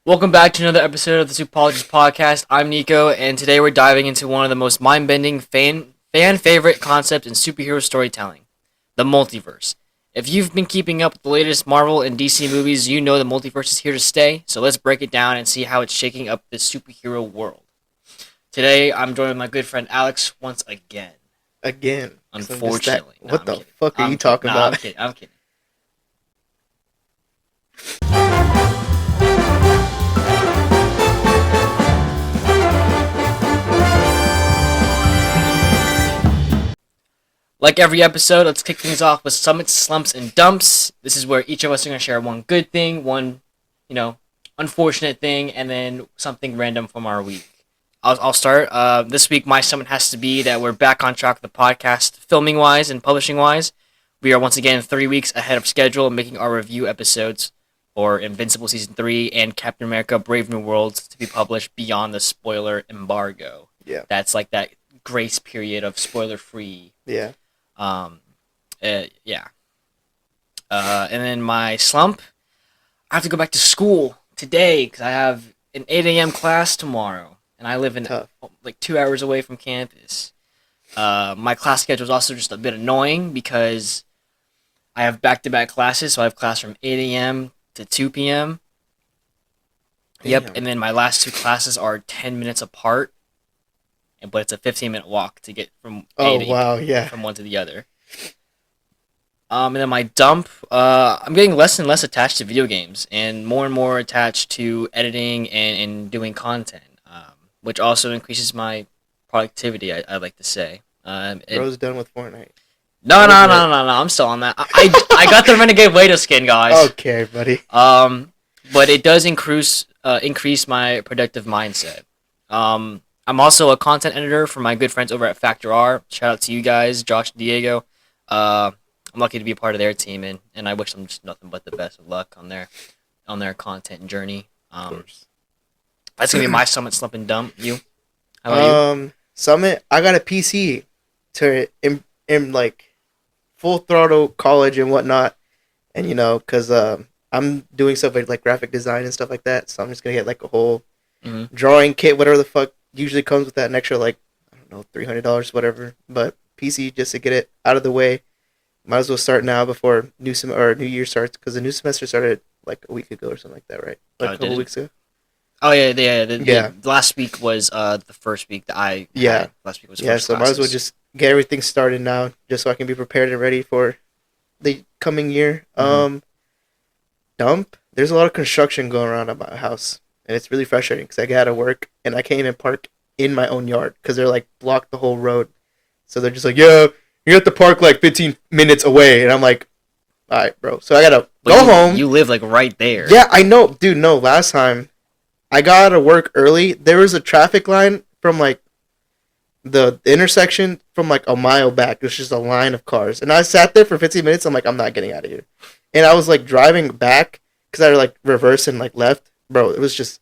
Welcome back to another episode of the Supeologists Podcast. I'm Nico, and today we're diving into one of the most mind-bending fan favorite concepts in superhero storytelling, the multiverse. If you've been keeping up with the latest Marvel and DC movies, you know the multiverse is here to stay, so let's break it down and see how it's shaking up the superhero world. Today, I'm joined with my good friend Alex once again. Unfortunately. What the fuck are you talking about? I'm kidding. Like every episode, let's kick things off with Summits, Slumps, and Dumps. This is where each of us are going to share one good thing, one, unfortunate thing, and then something random from our week. I'll start. This week, my summit has to be that we're back on track with the podcast, filming-wise and publishing-wise. We are once again 3 weeks ahead of schedule, making our review episodes for Invincible Season 3 and Captain America Brave New Worlds to be published beyond the spoiler embargo. Yeah. That's like that grace period of spoiler-free. Yeah. And then my slump, I have to go back to school today because I have an 8 a.m. class tomorrow, and I live in like 2 hours away from campus. My class schedule is also just a bit annoying because I have back-to-back classes, so I have class from 8 a.m. to 2 p.m. Damn. Yep, and then my last two classes are 10 minutes apart. But it's a 15-minute walk to get from from one to the other. And then my dump, I'm getting less and less attached to video games and more attached to editing and doing content, which also increases my productivity, I like to say. Bro's done with Fortnite. No, I'm still on that. I got the Renegade Wader skin, guys. Okay, buddy. But it does increase my productive mindset. I'm also a content editor for my good friends over at Factor R. Shout out to you guys, Josh and Diego. I'm lucky to be a part of their team, and I wish them just nothing but the best of luck on their content journey. Of course. That's gonna be my summit, slump, and dump. You? How about you? Summit. I got a PC to in like full throttle college and whatnot, and because I'm doing stuff like graphic design and stuff like that, so I'm just gonna get like a whole drawing kit, whatever the fuck. Usually comes with that an extra $300, whatever. But PC just to get it out of the way. Might as well start now before New Year starts, because the new semester started like a week ago or something like that, right? Like a couple weeks ago. Oh yeah. The last week was the first week that I had. Last week was first so might as well just get everything started now, just so I can be prepared and ready for the coming year. Dump. There's a lot of construction going around at my house. And it's really frustrating because I got to work and I can't even park in my own yard because they're like blocked the whole road. So they're just like, yeah, you have to park like 15 minutes away. And I'm like, all right, bro. So I got to go home. You live like right there. Yeah, I know. Dude, no, last time I got out of work early. There was a traffic line from like the intersection from like a mile back. It was just a line of cars. And I sat there for 15 minutes. I'm like, I'm not getting out of here. And I was like driving back because I like reversed and like left. Bro, it was just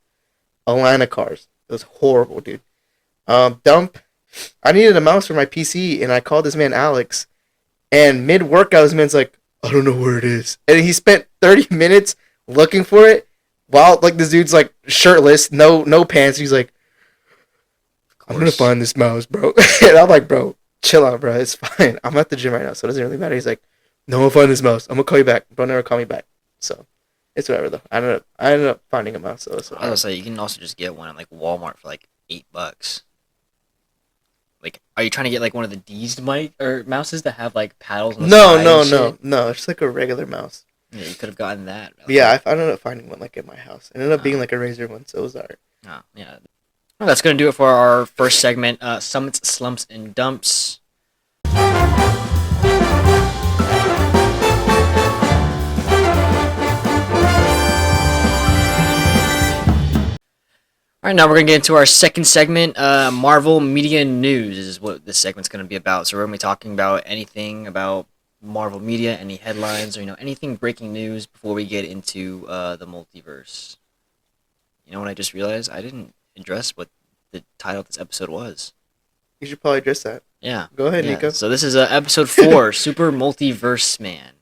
a line of cars. It was horrible, dude. Dump. I needed a mouse for my PC, and I called this man Alex. And mid-workout, this man's like, I don't know where it is. And he spent 30 minutes looking for it while, like, this dude's, like, shirtless, no pants. He's like, I'm going to find this mouse, bro. And I'm like, bro, chill out, bro. It's fine. I'm at the gym right now, so it doesn't really matter. He's like, no, I'll find this mouse. I'm going to call you back. Bro, never call me back. So. It's whatever though. I ended up finding a mouse though. So I was gonna say you can also just get one at like Walmart for like $8. Like, are you trying to get like one of the D's mouses that have like paddles? On the side No. It's like a regular mouse. Yeah, you could have gotten that. Yeah, I ended up finding one like at my house. It ended up being like a Razer one, so it was alright. Oh, yeah. Well, that's gonna do it for our first segment. Summits, slumps, and dumps. All right, now we're going to get into our second segment, Marvel Media News is what this segment's going to be about. So we're going to be talking about anything about Marvel Media, any headlines, or, anything breaking news before we get into the multiverse. You know what I just realized? I didn't address what the title of this episode was. You should probably address that. Yeah. Go ahead, Nico. So this is episode 4, Super-Multiverse-Man.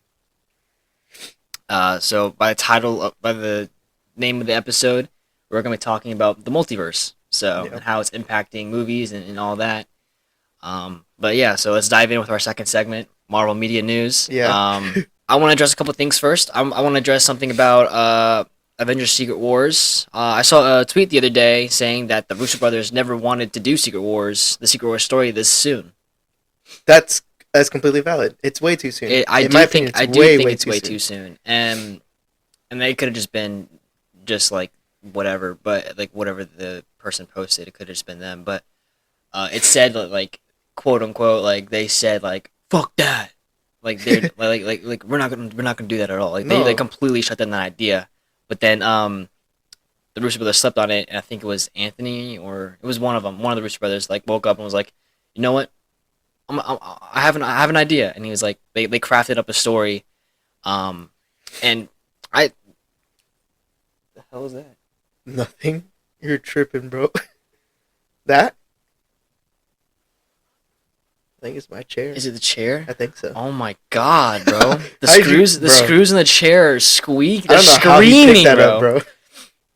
So by the name of the episode, we're going to be talking about the multiverse. So, Yep. and how it's impacting movies and all that. But yeah, so let's dive in with our second segment, Marvel Media News. Yeah. I want to address a couple things first. I want to address something about Avengers Secret Wars. I saw a tweet the other day saying that the Russo brothers never wanted to do the Secret Wars story this soon. That's completely valid. It's way too soon. I do think it's way too soon. And they could have just been just like whatever, but like whatever the person posted, it could have just been them. But it said like quote unquote like they said like fuck that. Like they're like we're not gonna do that at all. Like they completely shut down that idea. But then the Russo brothers slept on it, and I think it was Anthony or it was one of them. One of the Russo brothers like woke up and was like, you know what? I have an idea, and he was like they crafted up a story, and I the hell was that? Nothing. You're tripping, bro. That? I think it's my chair. Is it the chair? I think so. Oh my god, bro! The screws in the chair squeak. They're I don't know screaming, how he picked that bro. up,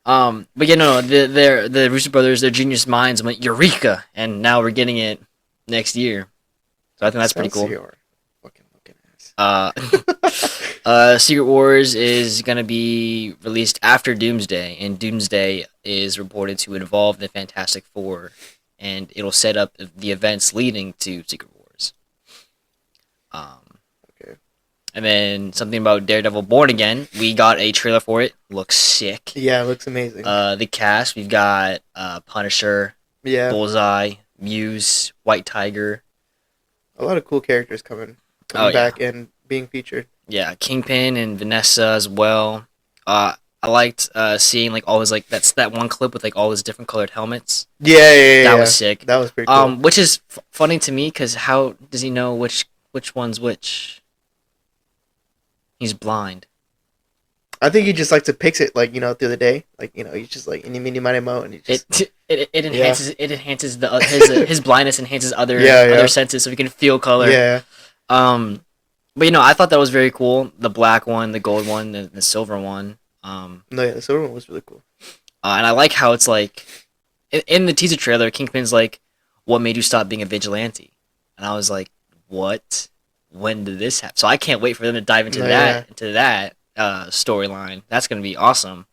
bro. But yeah, no, the Russo brothers, they're genius minds. I'm like Eureka, and now we're getting it next year. So I think that's pretty cool. Fucking looking ass. Secret Wars is gonna be released after Doomsday, and Doomsday is reported to involve the Fantastic Four, and it'll set up the events leading to Secret Wars. Okay. And then something about Daredevil Born Again. We got a trailer for it. Looks sick. Yeah, it looks amazing. The cast, we've got Punisher, Yeah. Bullseye, Muse, White Tiger. A lot of cool characters coming back and being featured. Yeah, Kingpin and Vanessa as well. I liked seeing like all his like that one clip with like all his different colored helmets. Yeah. That was sick. That was pretty cool. Which is funny to me because how does he know which one's which? He's blind. I think he just likes to picks it like through the day, like he's just like any mini mini mo, and he just it enhances the his blindness enhances other senses so he can feel color. Yeah. But I thought that was very cool. The black one, the gold one, the silver one. The silver one was really cool. And I like how it's like in the teaser trailer, Kingpin's like, "What made you stop being a vigilante?" And I was like, "What? When did this happen?" So I can't wait for them to dive into that storyline. That's gonna be awesome.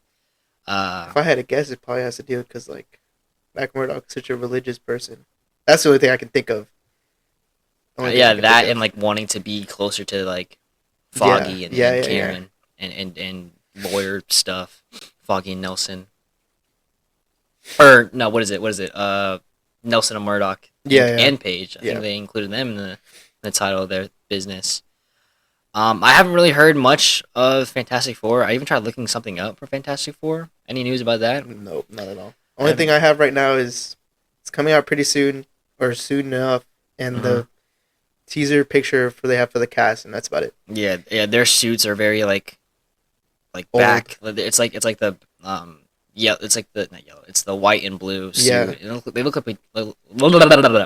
If I had to guess, it probably has to do because like Matt Murdock's such a religious person. That's the only thing I can think of. And like wanting to be closer to like Foggy and Karen and lawyer stuff. Foggy and Nelson. Or no, what is it? Nelson and Murdock. And Paige. I think they included them in the title of their business. I haven't really heard much of Fantastic Four. I even tried looking something up for Fantastic Four. Any news about that? Nope, not at all. Only thing I have right now is it's coming out pretty soon or soon enough, and the teaser picture they have for the cast, and that's about it. Yeah. Their suits are very like old. Back. It's like the it's like the not yellow. It's the white and blue suit. Yeah.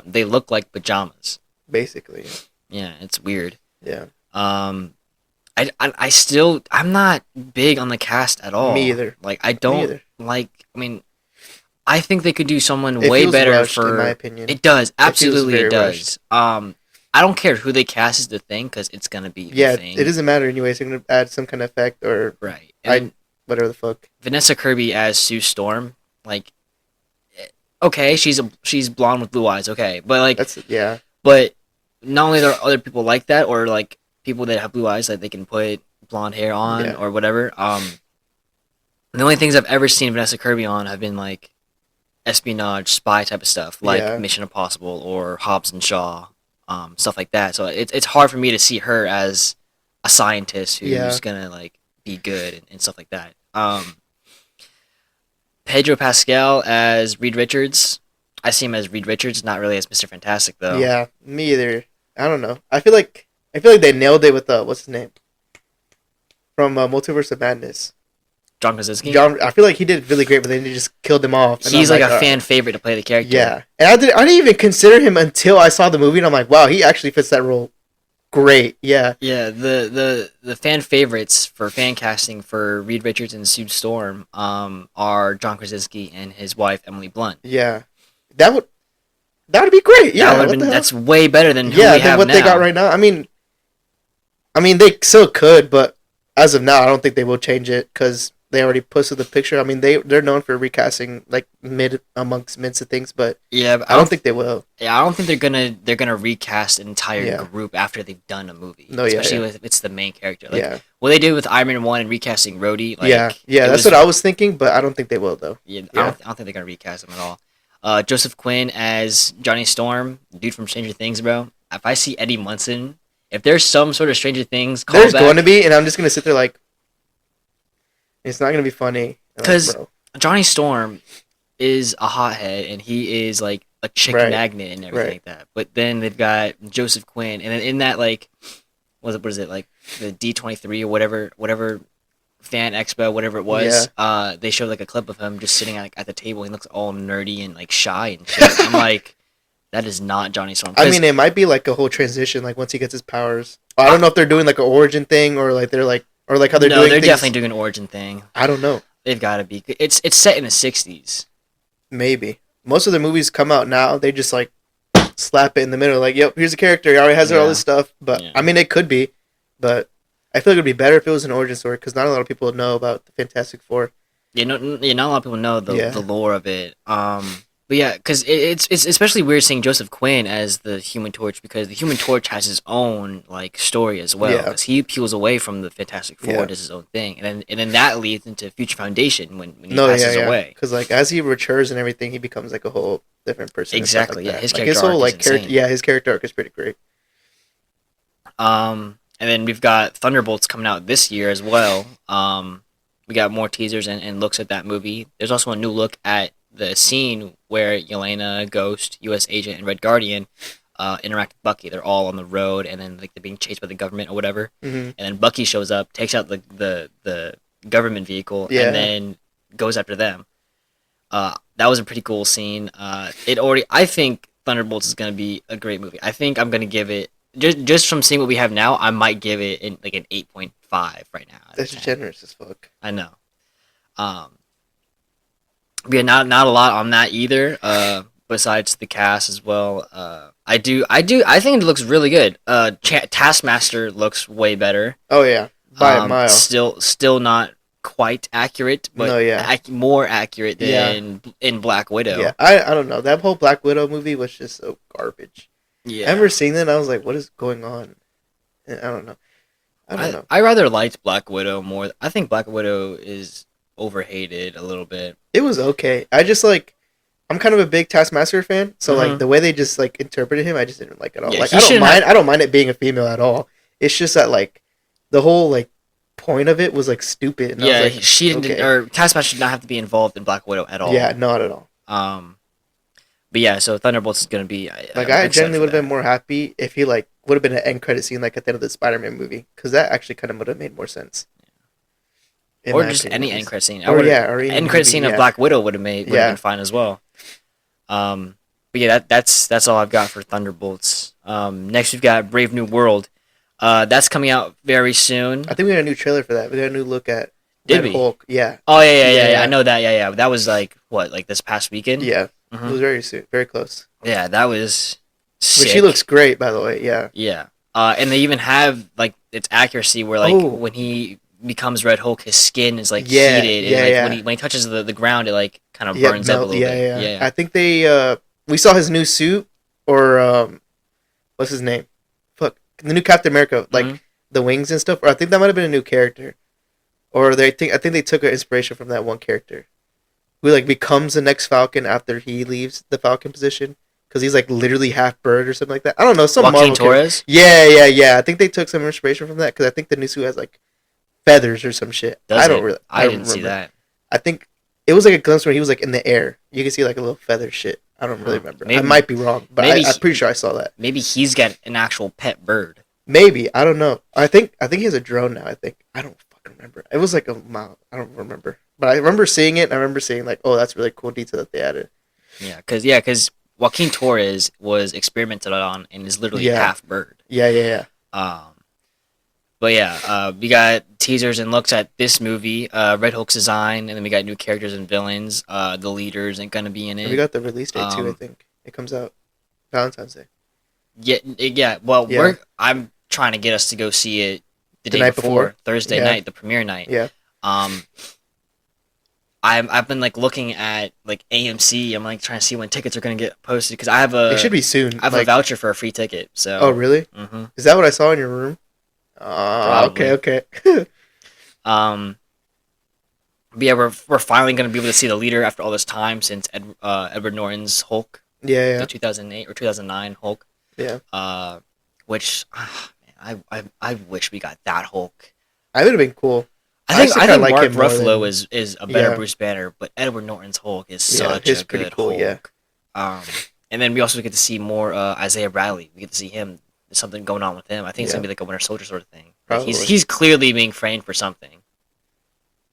They look like pajamas. Basically. Yeah, it's weird. Yeah. I'm not big on the cast at all. Me either. Like I don't like. I mean, I think they could do someone way better rushed, for. in my opinion. It does absolutely. It does. Rushed. I don't care who they cast is the thing because it's gonna be the thing. It doesn't matter anyway. So they're gonna add some kind of effect or right. And whatever the fuck. Vanessa Kirby as Sue Storm, like, okay, she's blonde with blue eyes, okay, but like But not only are there other people like that, or like people that have blue eyes that they can put blonde hair on or whatever. The only things I've ever seen Vanessa Kirby on have been like espionage, spy type of stuff, like Mission Impossible or Hobbs and Shaw, stuff like that. So it's hard for me to see her as a scientist who's gonna like be good and stuff like that. Pedro Pascal as Reed Richards. I see him as Reed Richards, not really as Mr. Fantastic though. Yeah, me either. I don't know. I feel like they nailed it with what's his name from Multiverse of Madness. John Krasinski. I feel like he did really great, but then they just killed him off. He's like a fan favorite to play the character. Yeah, and I didn't even consider him until I saw the movie, and I'm like, wow, he actually fits that role great. Yeah. Yeah, the fan favorites for fan casting for Reed Richards and Sue Storm are John Krasinski and his wife Emily Blunt. Yeah. That would that would be great. Yeah. That would What have the been hell? that's way better than who Yeah, we than have what now. they got right now. I mean, they still could, but as of now, I don't think they will change it because they already posted the picture. I mean, they're known for recasting like amongst midst of things, but Yeah, but I don't think they will. yeah, I don't think they're gonna recast an entire Yeah. group after they've done a movie. No, yeah, especially yeah. if it's the main character. Like Yeah, what they did with Iron Man 1 and recasting Rhodey. Like, yeah. it That's was- what I was thinking, but I don't think they will though. Yeah, Yeah. I don't think they're gonna recast him at all. Joseph Quinn as Johnny Storm, dude from Stranger Things, bro. If I see Eddie Munson, if there's some sort of Stranger Things There's callback, going to be, and I'm just gonna sit there like, it's not gonna be funny. I'm like, 'Cause- bro. Johnny Storm is a hothead and he is like a chick Right. magnet and everything Right. like that. But then they've got Joseph Quinn, and then in that like, what is it like the D23 or whatever fan expo, whatever it was. They showed like a clip of him just sitting at the table. He looks all nerdy and like shy and shit. I'm like, that is not Johnny Storm. I mean, it might be like a whole transition, like once he gets his powers. I don't know if they're doing like an origin thing or like they're like or like how they're doing. they're things. definitely doing an origin thing. I don't know. They've got to be. It's set in the '60s. Maybe most of the movies come out now. They just like slap it in the middle, like, "Yep, here's a character. He already has all this stuff." But Yeah. I mean, it could be. But I feel like it'd be better if it was an origin story because not a lot of people know about the Fantastic Four. Not a lot of people know Yeah. the lore of it. But yeah, because it's especially weird seeing Joseph Quinn as the Human Torch because the Human Torch has his own like story as well. Yeah. Because he peels away from the Fantastic Four, Yeah. does his own thing, and then that leads into Future Foundation when he passes away. Because like as he matures and everything, he becomes like a whole different person. and stuff Exactly, like yeah, that. his like, character whole arc is like character. insane. Yeah, his character arc is pretty great. And then we've got Thunderbolts coming out this year as well. We got more teasers and looks at that movie. There's also a new look at the scene where Yelena, Ghost, U.S. Agent, and Red Guardian interact with Bucky. They're all on the road, and then like they're being chased by the government or whatever. Mm-hmm. And then Bucky shows up, takes out the government vehicle, Yeah. and then goes after them. That was a pretty cool scene. I think Thunderbolts is gonna be a great movie. I think I'm gonna give it just from seeing what we have now. I might give it an 8.5 right now. out of That's 10. generous as fuck. I know. Yeah, not a lot on that either. Besides the cast as well. I think it looks really good. Taskmaster looks way better. Oh yeah, by a mile. Still not quite accurate, but No, yeah. more accurate Yeah. than in Black Widow. Yeah, I don't know. That whole Black Widow movie was just so garbage. Yeah. I remember seeing that and I was like, what is going on? And I don't know. I don't know. I rather liked Black Widow more. I think Black Widow is overhated a little bit. It was okay. I just like, I'm kind of a big Taskmaster fan, so like the way they just like interpreted him, I just didn't like at all. Yeah, Like he I don't shouldn't mind. I don't mind it being a female at all. It's just that like, the whole like point of it was like stupid. And I Yeah, was like, she didn't, okay. or Taskmaster did not have to be involved in Black Widow at all. Yeah, not at all. But yeah, so Thunderbolts is gonna be Like I'm I excited genuinely for would have that. been more happy if he like would have been an end credit scene like at the end of the Spider-Man movie because that actually kind of would have made more sense. In Or my just opinion, any at end least. credit scene. Or yeah, or any end credit movie, scene of yeah. Black Widow would have Yeah. been fine as well. But yeah, that's all I've got for Thunderbolts. Next we've got Brave New World. That's coming out very soon. I think we got a new trailer for that. We got a new look at Did Red we? Hulk. Yeah, Oh yeah. Yeah. I know that. Yeah. That was like what, like this past weekend. yeah. Mhm. It was very soon, very close. Yeah, that was sick. But she looks great, by the way. Yeah, Yeah. And they even have like its accuracy where like Oh. when he becomes Red Hulk, his skin is like Yeah, heated. yeah, and, like, yeah. when he touches the ground, it like kind of yeah, burns up a little yeah, bit. yeah. I think they we saw his new suit or what's his name? Fuck, the new Captain America, like Mhm. the wings and stuff. Or I think that might have been a new character, or I think they took an inspiration from that one character, who like becomes the next Falcon after he leaves the Falcon position because he's like literally half bird or something like that. I don't know, some Joaquin Marvel character. Torres. Yeah. I think they took some inspiration from that because I think the new suit has like feathers or some shit. Does I don't it? really. I don't didn't see remember. that. I think it was like a glimpse where he was like in the air. You can see like a little feather shit. I don't really remember. I Maybe- might be wrong, but maybe I'm pretty sure I saw that. Maybe he's got an actual pet bird. Maybe I don't know. I think he has a drone now. I don't fucking remember. It was like a mile. I don't remember, but I remember seeing it. And I remember seeing like, oh, that's really cool detail that they added. Yeah, because Joaquin Torres was experimented on and is literally Yeah. half bird. Yeah. But yeah, we got teasers and looks at this movie, Red Hulk's design, and then we got new characters and villains. The leaders ain't gonna be in And we it. got the release date too. I think it comes out Valentine's Day. Yeah. Well, Yeah. I'm trying to get us to go see it the day night before, before? Thursday Yeah. night, the premiere night. Yeah. I've been like looking at like AMC. I'm like trying to see when tickets are gonna get posted because I have It should be soon. I have a voucher for a free ticket. So. Oh really? Mm-hmm. Is that what I saw in your room? Probably. Okay. But yeah, we're finally gonna be able to see the leader after all this time since Edward Norton's Hulk, Yeah. the 2008 or 2009 Hulk. Yeah. Which man, I wish we got that Hulk. I would have been cool. I think like Mark him more Ruffalo than- is a better Yeah. Bruce Banner, but Edward Norton's Hulk is Yeah, such he's a pretty good cool, Hulk. yeah. And then we also get to see more Isaiah Bradley. We get to see him. There's something going on with him. I think it's Yeah. gonna be like a Winter Soldier sort of thing. Like Probably. he's clearly being framed for something.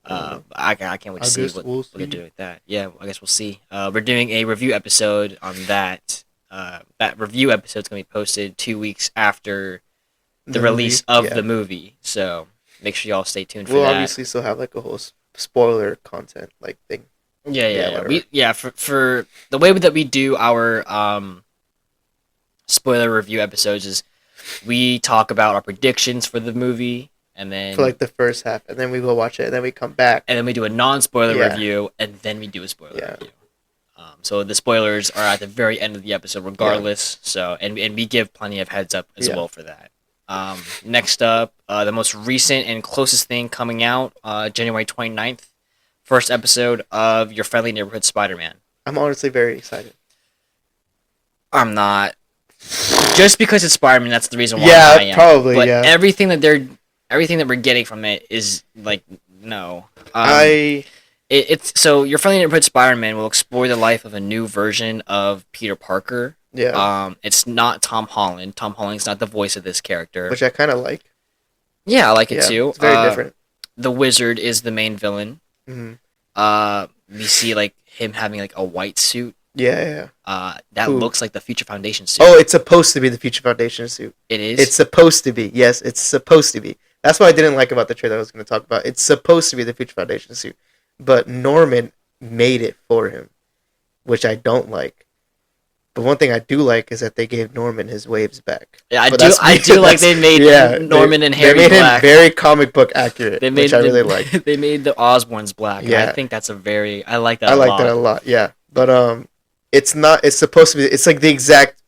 Mhm. I can't wait to see what they're doing with that. Yeah, I guess we'll see. We're doing a review episode on that. That review episode's gonna be posted 2 weeks after the release movie, of yeah. the movie. So make sure y'all stay tuned for We'll that. obviously still have like a whole spoiler content like thing. Yeah. whatever. For the way that we do our spoiler review episodes is we talk about our predictions for the movie, and then For like the first half, and then we go watch it, and then we come back. and then we do a non-spoiler Yeah. review, and then we do a spoiler Yeah. review. So the spoilers are at the very end of the episode, regardless. So and we give plenty of heads up as Yeah. well for that. Next up, the most recent and closest thing coming out, January 29th, first episode of Your Friendly Neighborhood Spider-Man. I'm honestly very excited. I'm not. Just because it's Spider-Man, that's the reason why Yeah, I am. probably, But yeah. everything that we're getting from it is like no. It's so Your Friendly Neighborhood Spider-Man will explore the life of a new version of Peter Parker. It's not Tom Holland. Tom Holland's not the voice of this character. Which I kind of like. Yeah, I like it Yeah, too. it's very different. The Wizard is the main villain. Hmm. We see like him having like a white suit. Yeah. That Who? looks like the Future Foundation suit. Oh, it's supposed to be the Future Foundation suit. It is. It's supposed to be. Yes, it's supposed to be. That's what I didn't like about the trailer I was going to talk about. It's supposed to be the Future Foundation suit. But Norman made it for him, which I don't like. But one thing I do like is that they gave Norman his waves back. Yeah, I But do. that's- I do like they made Norman and Harry They made black. him very comic book accurate, They made which I really like. They made the Osborns black. Yeah, Yeah. I think that's I like that. I a like lot. that a lot. Yeah, but it's not. It's supposed to be. It's like the exact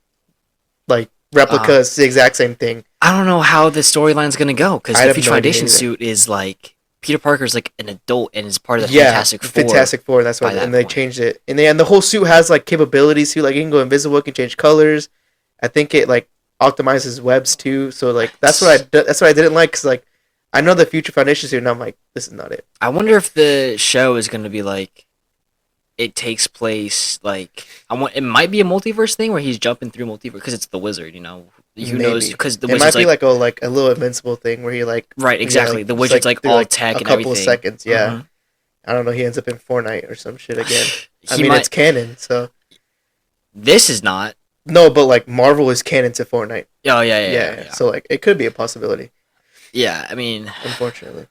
like replica. It's the exact same thing. I don't know how the storyline's gonna go because I the have Future no idea Foundation either. suit is like Peter Parker's like an adult and is part of the Yeah, Fantastic Four. Fantastic Four. That's why, by that and they point. changed it. And the whole suit has like capabilities too. Like it can go invisible. It can change colors. I think it like optimizes webs too. So like that's what I didn't like because like I know the Future Foundation suit, and I'm like, this is not it. I wonder if the show is gonna be like it takes place like it might be a multiverse thing where he's jumping through multiverse because it's the Wizard, you know. Who knows? Maybe. Because the It might Wizard's be like a little invincible thing where he like right, exactly. The it's, Wizard's like through, all tech a and couple everything. of seconds. Yeah, Mhm. I don't know. He ends up in Fortnite or some shit again. I He mean, might- it's canon, so This is not. no, but like Marvel is canon to Fortnite. Oh yeah. So like it could be a possibility. Yeah, I mean, Unfortunately,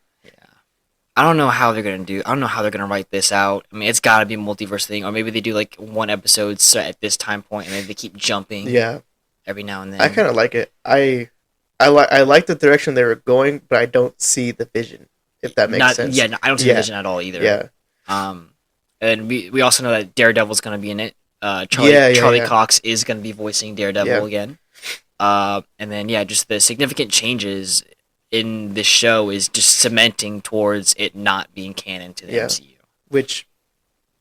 I don't know how they're gonna do. I don't know how they're gonna write this out. I mean, it's gotta be a multiverse thing, or maybe they do like one episode set at this time point, and then they keep jumping. yeah, Every now and then. I kind of like it. I like the direction they were going, but I don't see the vision. If that makes sense. Yeah, no, I don't see Yeah. the vision at all either. Yeah. And we also know that Daredevil's gonna be in it. Charlie Yeah. Cox is gonna be voicing Daredevil again. And then just the significant changes in this show is just cementing towards it not being canon to the Yeah. MCU. Which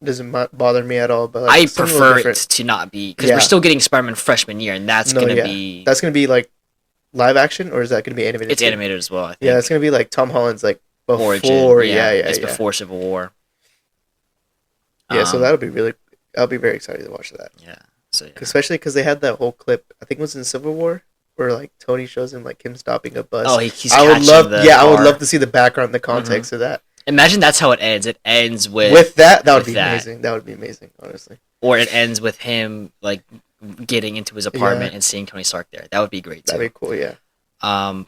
doesn't bother me at all. But like, I it's a little prefer it different. to not be because Yeah. we're still getting Spider-Man freshman year, and that's gonna be That's gonna be like live action, or is that gonna be animated? it's too? animated as well. I think. Yeah, it's gonna be like Tom Holland's like before. Origin. Yeah. It's before Civil War. Yeah, so that'll be really. I'll be very excited to watch that. Yeah. So yeah. Especially because they had that whole clip. I think it was in Civil War where like Tony shows him like him stopping a bus. Oh, he's I would catching love. the Yeah, I would car. love to see the background, the context of that. Imagine that's how it ends. It ends With that would with be that. amazing. That would be amazing, honestly. or it ends with him like getting into his apartment Yeah. and seeing Tony Stark there. That would be great too. That'd be cool. Yeah. But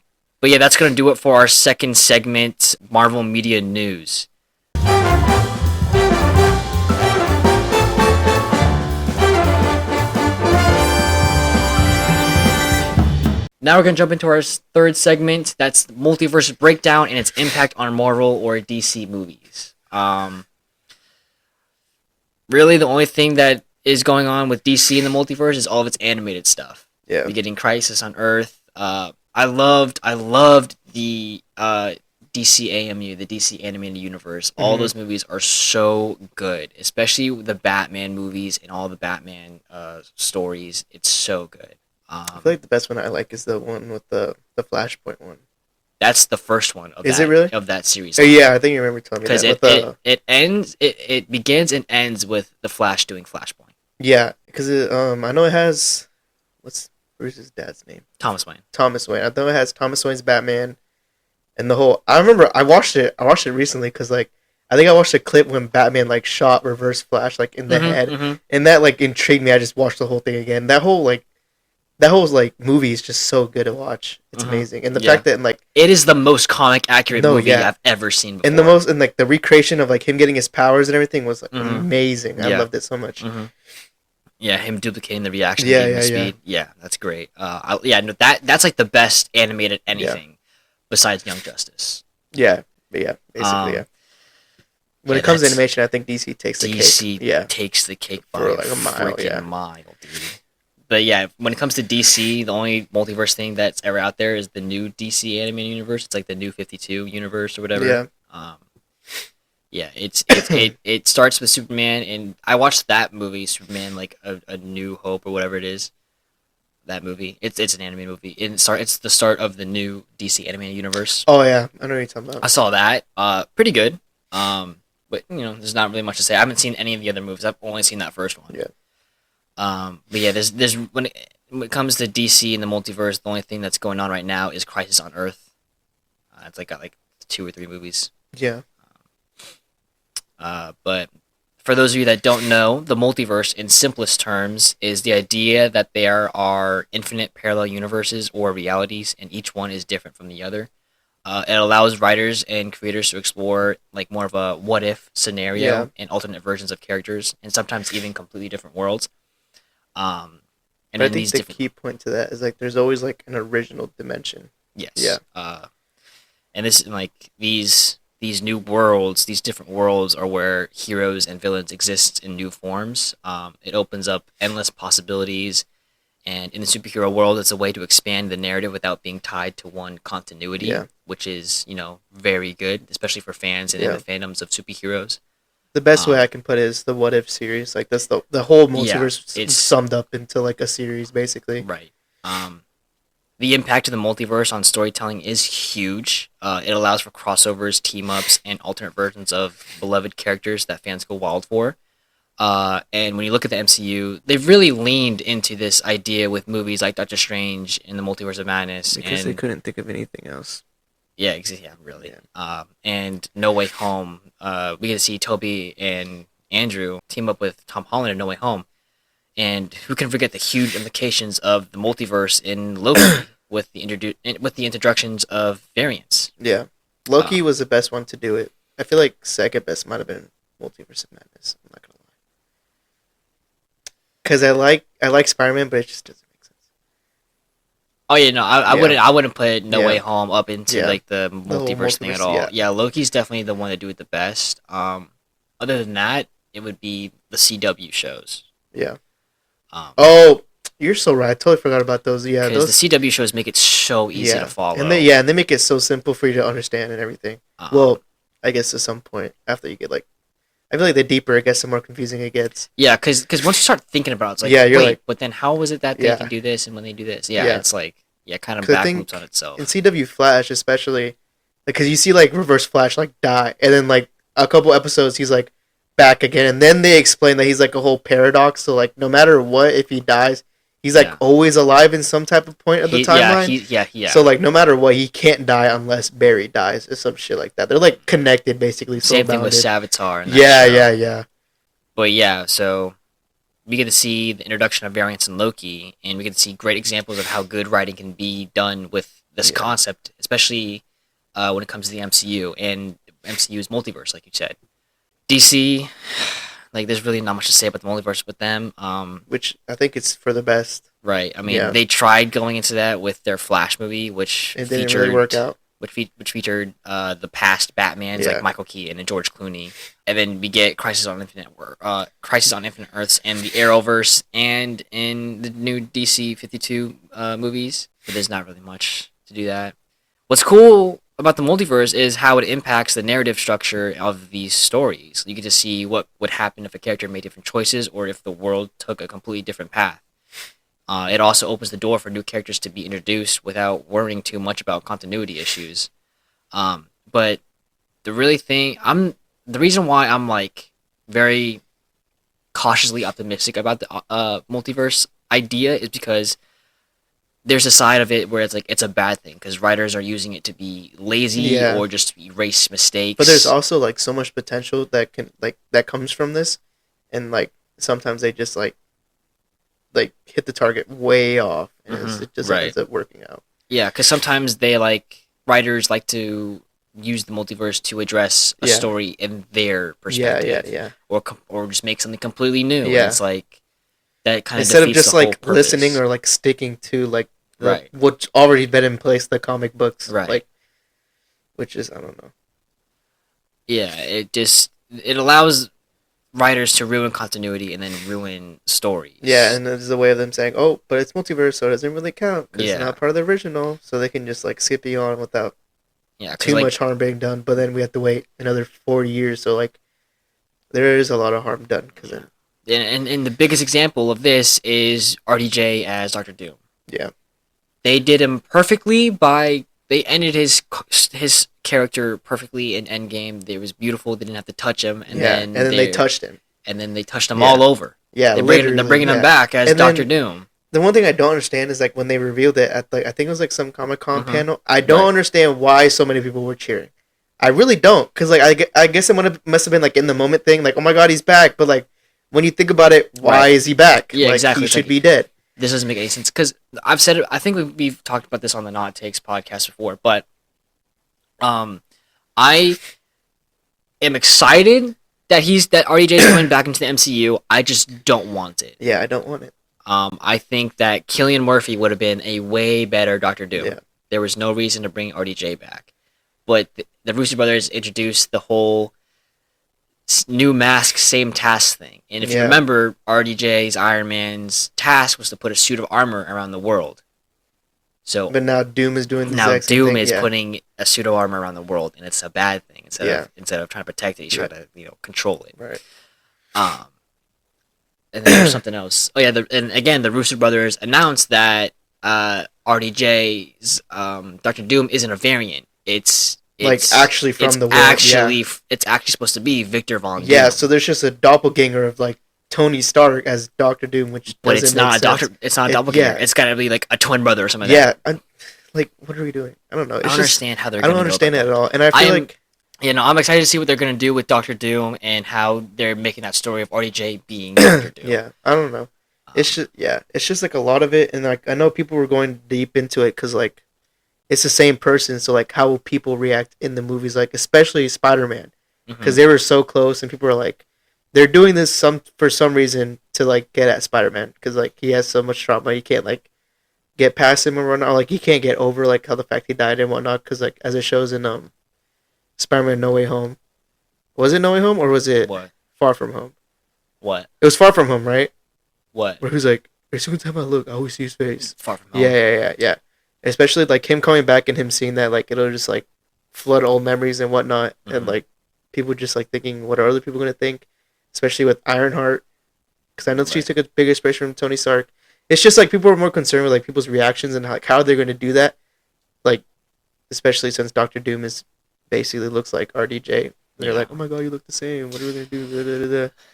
yeah, that's going to do it for our second segment, Marvel Media News. Now we're going to jump into our third segment. That's Multiverse Breakdown and its impact on Marvel or DC movies. Really, the only thing that is going on with DC in the multiverse is all of its animated stuff. Yeah. We're getting Crisis on Earth. I loved the DC AMU, the DC Animated Universe. All those movies are so good, especially the Batman movies and all the Batman stories. It's so good. I feel like the best one I like is the one with the Flashpoint one. That's the first one of Is it really? Of that series. Oh, yeah, I think you remember telling me that. Because it begins and ends with the Flash doing Flashpoint. Yeah, because I know it has what's Bruce's dad's name? Thomas Wayne. Thomas Wayne. I know it has Thomas Wayne's Batman, and the whole. I remember I watched it. I watched it recently because like I think I watched a clip when Batman like shot Reverse Flash like in the head, and that like intrigued me. I just watched the whole thing again. That whole movie is just so good to watch. It's amazing, and the fact that like it is the most comic accurate movie I've ever seen before. And like the recreation of like him getting his powers and everything was like amazing. I loved it so much. Yeah, him duplicating the reaction speed. Yeah, that's great. That's like the best animated anything besides Young Justice. Yeah, basically. When it comes to animation, I think DC takes the cake. DC takes the cake by like a mile, dude. But yeah, when it comes to DC, the only multiverse thing that's ever out there is the new DC animated universe. It's like the new 52 universe or whatever. Yeah. It starts with Superman, and I watched that movie, Superman, like a New Hope or whatever it is. That movie, it's an animated movie. It's the start of the new DC animated universe. Oh yeah, I know what you're talking about. I saw that. Pretty good. But there's not really much to say. I haven't seen any of the other movies. I've only seen that first one. Yeah. But yeah, there's when it comes to DC and the multiverse, the only thing that's going on right now is Crisis on Earth. It's got 2 or 3 movies. Yeah. But for those of you that don't know, the multiverse, in simplest terms, is the idea that there are infinite parallel universes or realities, and each one is different from the other. It allows writers and creators to explore like more of a what-if scenario and alternate versions of characters, and sometimes even completely different worlds. And but I think the key point to that is like there's always like an original dimension. Yes. Yeah. And this like these new worlds, these different worlds, are where heroes and villains exist in new forms. It opens up endless possibilities, and in the superhero world, it's a way to expand the narrative without being tied to one continuity, which is very good, especially for fans and in the fandoms of superheroes. The best way I can put it is the What If series. Like that's the whole multiverse it's summed up into like a series, basically. Right. The impact of the multiverse on storytelling is huge. It allows for crossovers, team-ups, and alternate versions of beloved characters that fans go wild for. And when you look at the MCU, they've really leaned into this idea with movies like Doctor Strange and the Multiverse of Madness. Because they couldn't think of anything else. Yeah, really. Yeah. And No Way Home, we get to see Toby and Andrew team up with Tom Holland in No Way Home. And who can forget the huge implications of the multiverse in Loki with the introductions of variants. Yeah. Loki was the best one to do it. I feel like second best might have been Multiverse of Madness. I'm not going to lie. Because I like Spider-Man, but it just doesn't make sense. Oh yeah, no, I wouldn't put No Way Home up into like the multiverse thing at all. Yeah, Loki's definitely the one to do it the best. Other than that, it would be the CW shows. Yeah. Oh, you're so right. I totally forgot about those. Yeah, those the CW shows make it so easy to follow. And they make it so simple for you to understand and everything. Well, I guess to some point after you get like, I feel like the deeper it gets, the more confusing it gets. Yeah, because once you start thinking about it, it's like, you're like, but then how was it that they can do this and when they do this? Yeah, it's like, kind of backloops on itself. In CW Flash, especially, because you see like Reverse Flash like die, and then like a couple episodes he's like back again, and then they explain that he's like a whole paradox. So like no matter what, if he dies, he's like always alive in some type of point of the timeline. So like no matter what, he can't die unless Barry dies or some shit like that. They're like connected basically. Same thing with Savitar. Yeah. But yeah, so we get to see the introduction of variants in Loki, and we get to see great examples of how good writing can be done with this concept, especially when it comes to the MCU, and MCU is multiverse, like you said. DC, like, there's really not much to say about the multiverse with them. Which I think it's for the best. Right. I mean, they tried going into that with their Flash movie, which it didn't really work out. Which featured the past Batmans like Michael Keaton and George Clooney, and then we get Crisis on Infinite Earths, and the Arrowverse, and in the new DC 52 movies. But there's not really much to do that. What's cool about the multiverse is how it impacts the narrative structure of these stories. You get to see what would happen if a character made different choices, or if the world took a completely different path. It also opens the door for new characters to be introduced without worrying too much about continuity issues. But the reason why I'm like very cautiously optimistic about the multiverse idea is because there's a side of it where it's like it's a bad thing because writers are using it to be lazy or just to erase mistakes. But there's also like so much potential that comes from this, and like sometimes they just like hit the target way off, and it just ends up working out. Yeah, because sometimes writers like to use the multiverse to address a story in their perspective. Or just make something completely new. Yeah. And it's like that kind of instead of just like listening or like sticking to like what's already been in place, the comic books, like, which is, I don't know. Yeah, it allows writers to ruin continuity and then ruin stories. Yeah, and there's a way of them saying, "Oh, but it's multiverse, so it doesn't really count because it's not part of the original." So they can just like skip beyond without too much harm being done. But then we have to wait another 40 years, so like there is a lot of harm done. And the biggest example of this is RDJ as Dr. Doom. Yeah, they did him perfectly they ended his character perfectly in Endgame. It was beautiful. They didn't have to touch him, and then they touched him, and then they touched him all over. Yeah, they're bringing him back as Dr. Doom. The one thing I don't understand is like when they revealed it at I think it was like some Comic-Con panel. I don't understand why so many people were cheering. I really don't, because like I guess it must have been like in the moment thing, like, oh my god, he's back. But like when you think about it, why is he back? Yeah, like, exactly. He should be dead. This doesn't make any sense because I've said it. I think we've talked about this on the Not Takes podcast before, but I am excited that RDJ is coming back into the MCU. I just don't want it. Yeah, I don't want it. I think that Cillian Murphy would have been a way better Dr. Doom. Yeah. There was no reason to bring RDJ back, but the Russo brothers introduced the whole new mask, same task thing. And if you remember, RDJ's Iron Man's task was to put a suit of armor around the world. So, but now Doom is doing the exact same thing. Doom is putting a suit of armor around the world, and it's a bad thing. Instead of trying to protect it, he's trying to control it. Right. And then there's something else. Oh yeah, and again, the Russo brothers announced that RDJ's Dr. Doom isn't a variant. It's actually from the world. It's actually supposed to be Victor Von Doom. Yeah, so there's just a doppelganger of like Tony Stark as Doctor Doom, but it's not a doppelganger. Yeah. It's got to be like a twin brother or something. Yeah, like what are we doing? I don't know. I don't understand how they're. I don't understand it at all, and I feel like I'm excited to see what they're gonna do with Doctor Doom and how they're making that story of RDJ being Doctor Doom. Yeah, I don't know. It's just like a lot of it, and like I know people were going deep into it because like. It's the same person, so like, how will people react in the movies? Like, especially Spider-Man, because they were so close, and people were like, they're doing this for some reason to like get at Spider-Man, because like he has so much trauma, you can't like get past him or whatnot. Like, you can't get over like how the fact he died and whatnot, because like as it shows in Spider-Man No Way Home, was it No Way Home or was it Far From Home? What? It was Far From Home, right? What? Where he's like, every single time I look, I always see his face. Far From Home. Yeah. Especially like him coming back and him seeing that, like it'll just like flood old memories and whatnot, and like people just like thinking, what are other people gonna think? Especially with Ironheart, because I know she took a bigger space from Tony Stark. It's just like people are more concerned with like people's reactions and like how they're gonna do that, like especially since Doctor Doom is basically looks like RDJ. They're like, oh my god, you look the same. What are we gonna do?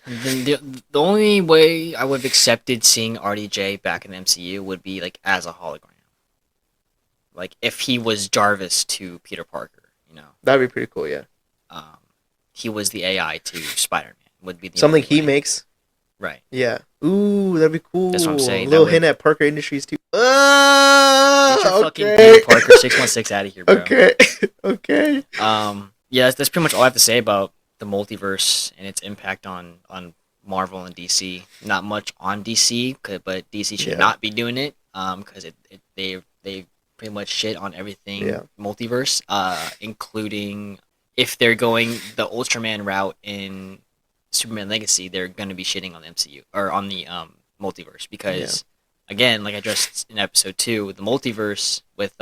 The only way I would have accepted seeing RDJ back in the MCU would be like as a hologram. Like, if he was Jarvis to Peter Parker, That'd be pretty cool, yeah. He was the AI to Spider-Man, would be the something he makes. Right. Yeah. Ooh, that'd be cool. That's what I'm saying. A little That hint at Parker Industries too. Get your fucking Okay. Peter Parker 616 out of here, bro. Okay. Okay. Yeah, that's pretty much all I have to say about the multiverse and its impact on Marvel and DC. Not much on DC, but DC should not be doing it. Because they pretty much shit on everything multiverse. Including if they're going the Ultraman route in Superman Legacy, they're going to be shitting on the MCU or on the multiverse because again, like I addressed in episode 2, the multiverse with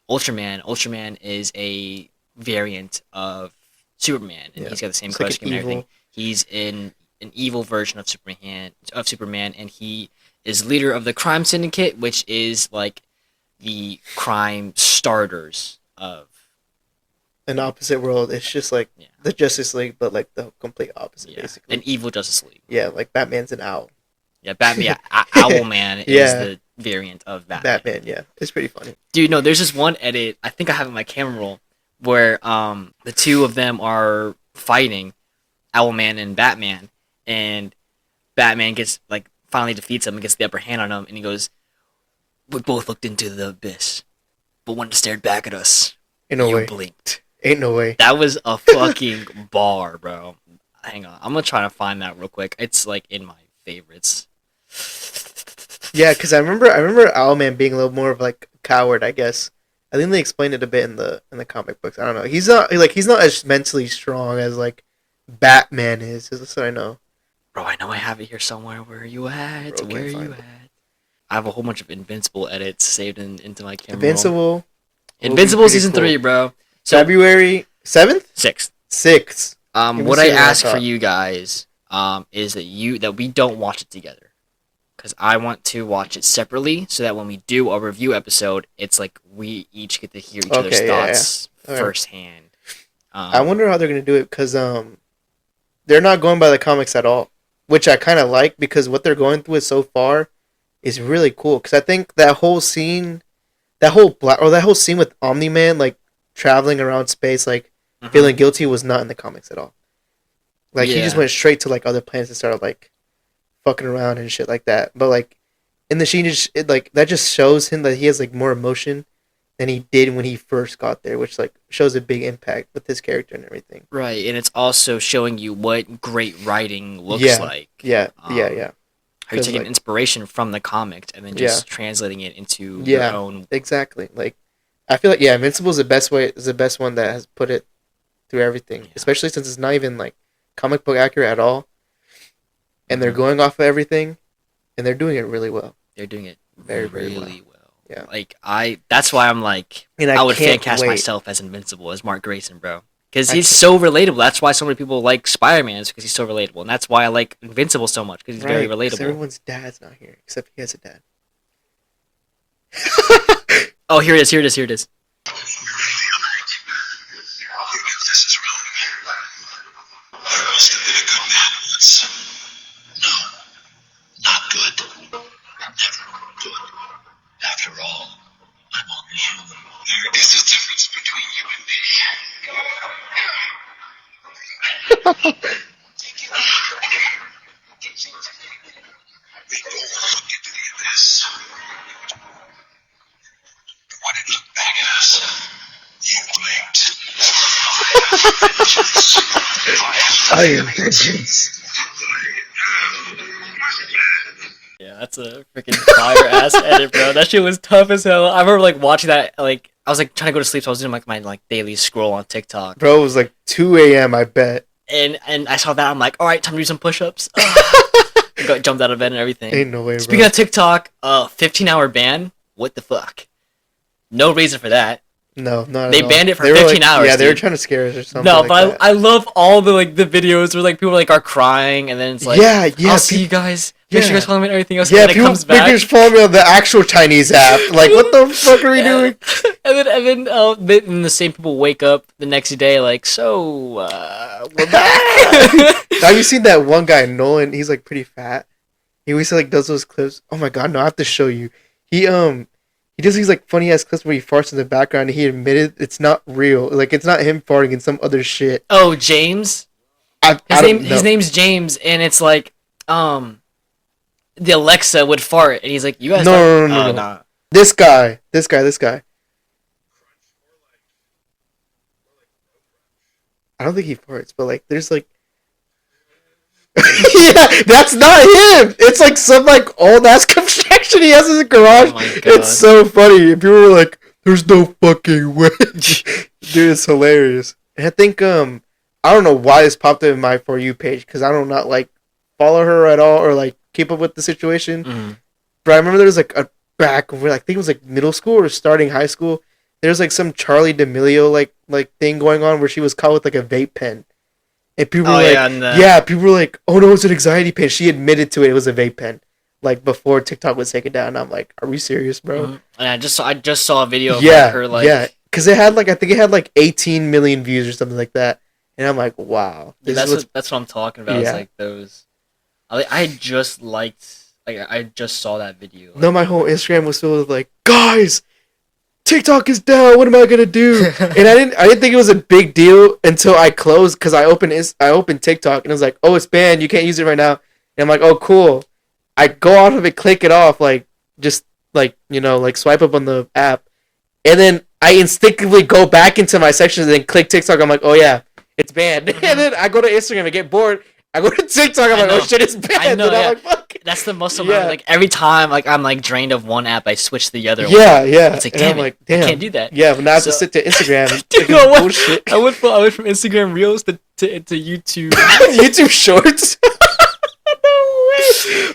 Ultraman is a variant of Superman, and he's got the same color scheme and everything. He's in an evil version of Superman, and he is leader of the crime syndicate, which is like the crime starters of an opposite world. It's just like the Justice League, but like the complete opposite, basically. An evil Justice League. Yeah, like Batman's an owl. Yeah, Batman. Owlman is the variant of Batman. Batman, it's pretty funny. Dude, no, there's this one edit, I think I have in my camera roll, where the two of them are fighting, Owlman and Batman, and Batman gets, like, finally defeats him and gets the upper hand on him, and he goes, "We both looked into the abyss, but one stared back at us. Ain't no way. Blinked." Ain't no way. That was a fucking bar, bro. Hang on, I'm gonna try to find that real quick. It's, like, in my favorites. Yeah, because I remember Owlman being a little more of like a coward, I guess. I think they explained it a bit in the comic books. I don't know. He's not as mentally strong as like Batman is. That's what I know. Bro, I know I have it here somewhere. Where are you at? Bro, where are you at? I have a whole bunch of Invincible edits saved into my camera. Invincible season 3, bro. So, February 7th? 6th. What I ask for you guys is that we don't watch it together. Because I want to watch it separately so that when we do a review episode, it's like we each get to hear each other's thoughts firsthand. I wonder how they're going to do it because they're not going by the comics at all, which I kind of like because what they're going through so far is really cool. Because I think that whole scene, that whole scene with Omni-Man, like traveling around space, like feeling guilty, was not in the comics at all. Like he just went straight to like other planets and started like fucking around and shit like that. But like in the scene, that just shows him that he has like more emotion than he did when he first got there, which like shows a big impact with his character and everything. Right, and it's also showing you what great writing looks like. Yeah. How you're taking inspiration from the comics and then just translating it into your own. Exactly. Like I feel like Invincible is the best one that has put it through everything, especially since it's not even like comic book accurate at all. And they're going off of everything, and they're doing it really well. They're doing it very well. Yeah. Like that's why I'm like, I would fan cast myself as Invincible, as Mark Grayson, bro. Because he's so relatable. That's why so many people like Spider-Man, because he's so relatable. And that's why I like Invincible so much, because he's very relatable. Everyone's dad's not here, except he has a dad. Oh, here it is. This is wrong. There must have been a good man once. No, not good. Never good. After all, I'm only human. There is a difference between you and me. We both looked into the abyss. When it looked back at us, you blinked. I am vengeance. Yeah, that's a freaking fire ass edit, bro. That shit was tough as hell. I remember like watching that. Like I was like trying to go to sleep, so I was doing like my like daily scroll on TikTok. Bro, it was like 2 a.m. I bet. And I saw that. I'm like, all right, time to do some push-ups. Jumped out of bed and everything. Ain't no way, bro. Speaking of TikTok, 15-hour ban. What the fuck? No reason for that. No, not they at all. banned it for 15 hours. Yeah, they were trying to scare us or something. No, like but that. I love all the like the videos where like people like are crying and then it's like, I'll see you guys. Make sure you guys follow me and everything else. Yeah, and then it comes back. People just follow me on the actual Chinese app. Like, what the fuck are we doing? And then the same people wake up the next day like, so we're back. Have you seen that one guy, Nolan? He's like pretty fat. He always like does those clips. Oh my god, no, I have to show you. He does these like funny ass clips where he farts in the background and he admitted it's not real. Like it's not him farting in some other shit. Oh, James? His name's James, and it's like the Alexa would fart, and he's like, "You guys No, don't?" no. Nah. This guy. I don't think he farts, but like, there's like, yeah, that's not him. It's like some like old ass contraction he has in his garage. Oh my God. It's so funny. If you were like, "There's no fucking way," dude, it's hilarious. And I think I don't know why this popped up in my For You page because I don't not like follow her at all or like keep up with the situation. Mm-hmm. But I remember there was like a back where I think it was like middle school or starting high school. There's like some Charlie D'Amelio like thing going on where she was caught with like a vape pen, and people were like, people were like, "Oh no, it's an anxiety pen." She admitted to it. It was a vape pen, like before TikTok was taken down. And I'm like, "Are we serious, bro?" Mm-hmm. And I just saw a video of like, her like because it had like I think it had like 18 million views or something like that, and I'm like, "Wow, that's what I'm talking about." It's like those. I just liked. Like I just saw that video. No, my whole Instagram was filled with like, "Guys, TikTok is down. What am I gonna do?" And I didn't think it was a big deal until I closed because I opened TikTok and it was like, "Oh, it's banned. You can't use it right now." And I'm like, "Oh, cool." I go out of it, click it off, like just like like swipe up on the app, and then I instinctively go back into my sections and then click TikTok. I'm like, "Oh yeah, it's banned." Mm-hmm. And then I go to Instagram and get bored. I go to TikTok. I'm like, "Oh shit, it's banned." I know. And I'm Yeah. like, "Fuck." That's the most amount. Like every time, like I'm like drained of one app, I switch to the other one. Yeah. It's like, And damn I'm it, like, damn. I can't do that. Yeah, but now I have to sit to Instagram and Dude, bullshit. I went from Instagram Reels to YouTube. YouTube Shorts.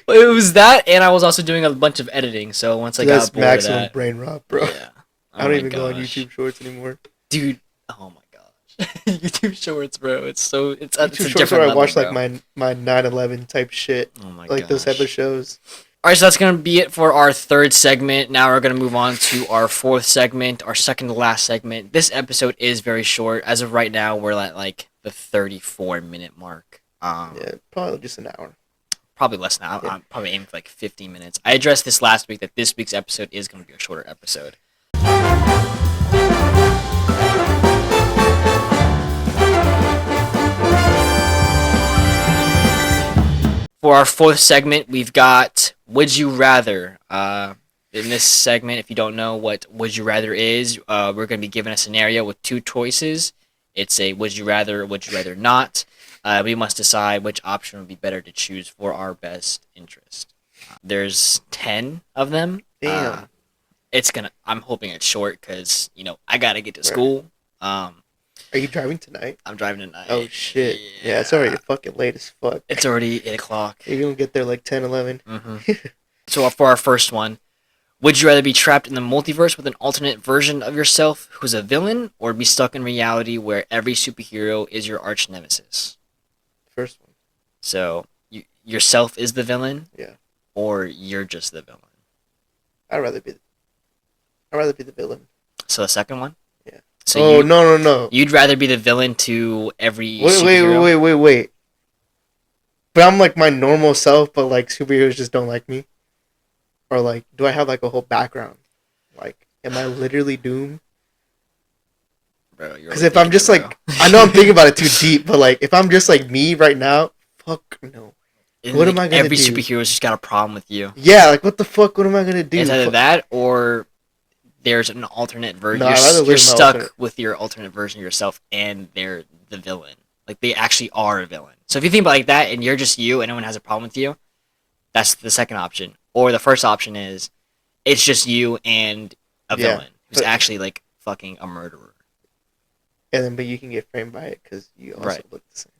But it was that, and I was also doing a bunch of editing. So once I That's got bored maximum of that, brain rot, bro. yeah. I don't even go on YouTube Shorts anymore. Dude. Oh my gosh, YouTube Shorts, bro. It's YouTube it's a Shorts different where I level, watch bro. like my 9/11 type shit, Oh my like those type gosh. of shows. All right, so that's gonna be it for our third segment. Now we're gonna move on to our fourth segment, our second to last segment. This episode is very short. As of right now, we're at like the 34-minute mark. Yeah, probably just an hour. Probably less now. I'm probably aiming for like 50 minutes. I addressed this last week that this week's episode is gonna be a shorter episode. For our fourth segment, we've got Would You Rather. In this segment, if you don't know what Would You Rather is, we're going to be given a scenario with two choices. It's a Would You Rather, Would You Rather Not. We must decide which option would be better to choose for our best interest. There's 10 of them. Damn. I'm hoping it's short because, I got to get to school. Are you driving tonight? I'm driving tonight. Oh shit. Yeah, it's already fucking late as fuck. It's already 8 o'clock. You're gonna get there like 10, 11. Mm-hmm. So for our first one, would you rather be trapped in the multiverse with an alternate version of yourself who's a villain, or be stuck in reality where every superhero is your arch nemesis? First one. So yourself is the villain? Yeah. Or you're just the villain? I'd rather be the villain. So the second one? Yeah. So no. You'd rather be the villain to every superhero? Wait. But I'm like my normal self, but like superheroes just don't like me? Or like, do I have like a whole background? Like, am I literally doomed? Because if I'm just like, I know I'm thinking about it too deep, but like, if I'm just like me right now, fuck no. What am I gonna every do? Every superhero's just got a problem with you. Yeah, like what the fuck? What am I gonna do? It's either that or there's an alternate version. No, I'd rather live you're my stuck alternate. with your alternate version of yourself, and they're the villain. Like they actually are a villain. So if you think about it like that, and you're just you, and no one has a problem with you, that's the second option. Or the first option is it's just you and a villain who's actually like fucking a murderer. And then, but you can get framed by it because you also look the same.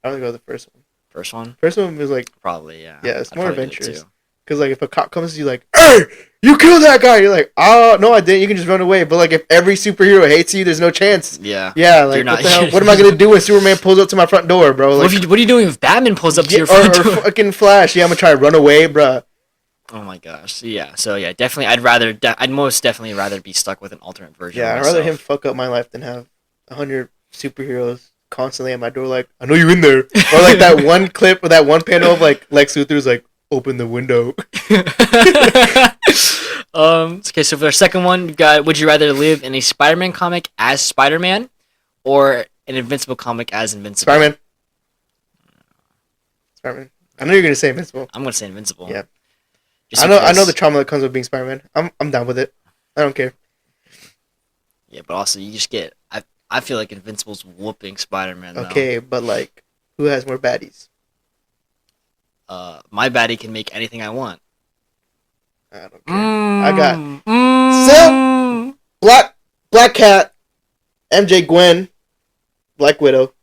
I would go with the first one. First one? First one was like Probably, yeah. Yeah, it's I'd more probably do it adventurous. too. Because like if a cop comes to you like, "Hey, you killed that guy," you're like, "Oh no, I didn't." You can just run away. But like if every superhero hates you, there's no chance. Yeah. Yeah, like You're not- what the hell? What am I gonna do when Superman pulls up to my front door, bro? Like, What are you doing if Batman pulls up to your or front door? fucking Flash? Yeah, I'm gonna try to run away, bro. Oh my gosh. Yeah. So yeah, definitely. I'd most definitely rather be stuck with an alternate version. Yeah, of I'd rather him myself. fuck up my life than have 100 superheroes constantly at my door like, "I know you in there," or like that one clip or that one panel of like Lex Luthor's like, "Open the window." Okay, so for our second one, we've got: would you rather live in a Spider-Man comic as Spider-Man, or an Invincible comic as Invincible? Spider-Man. I know you're gonna say Invincible. I'm gonna say Invincible. Yeah. Just I know because- the trauma that comes with being Spider-Man. I'm down with it. I don't care. Yeah, but also you just get. I feel like Invincible's whooping Spider-Man. Though. Okay, but like, who has more baddies? My baddie can make anything I want. I don't care. I got Sim. Black Cat, MJ Gwen, Black Widow,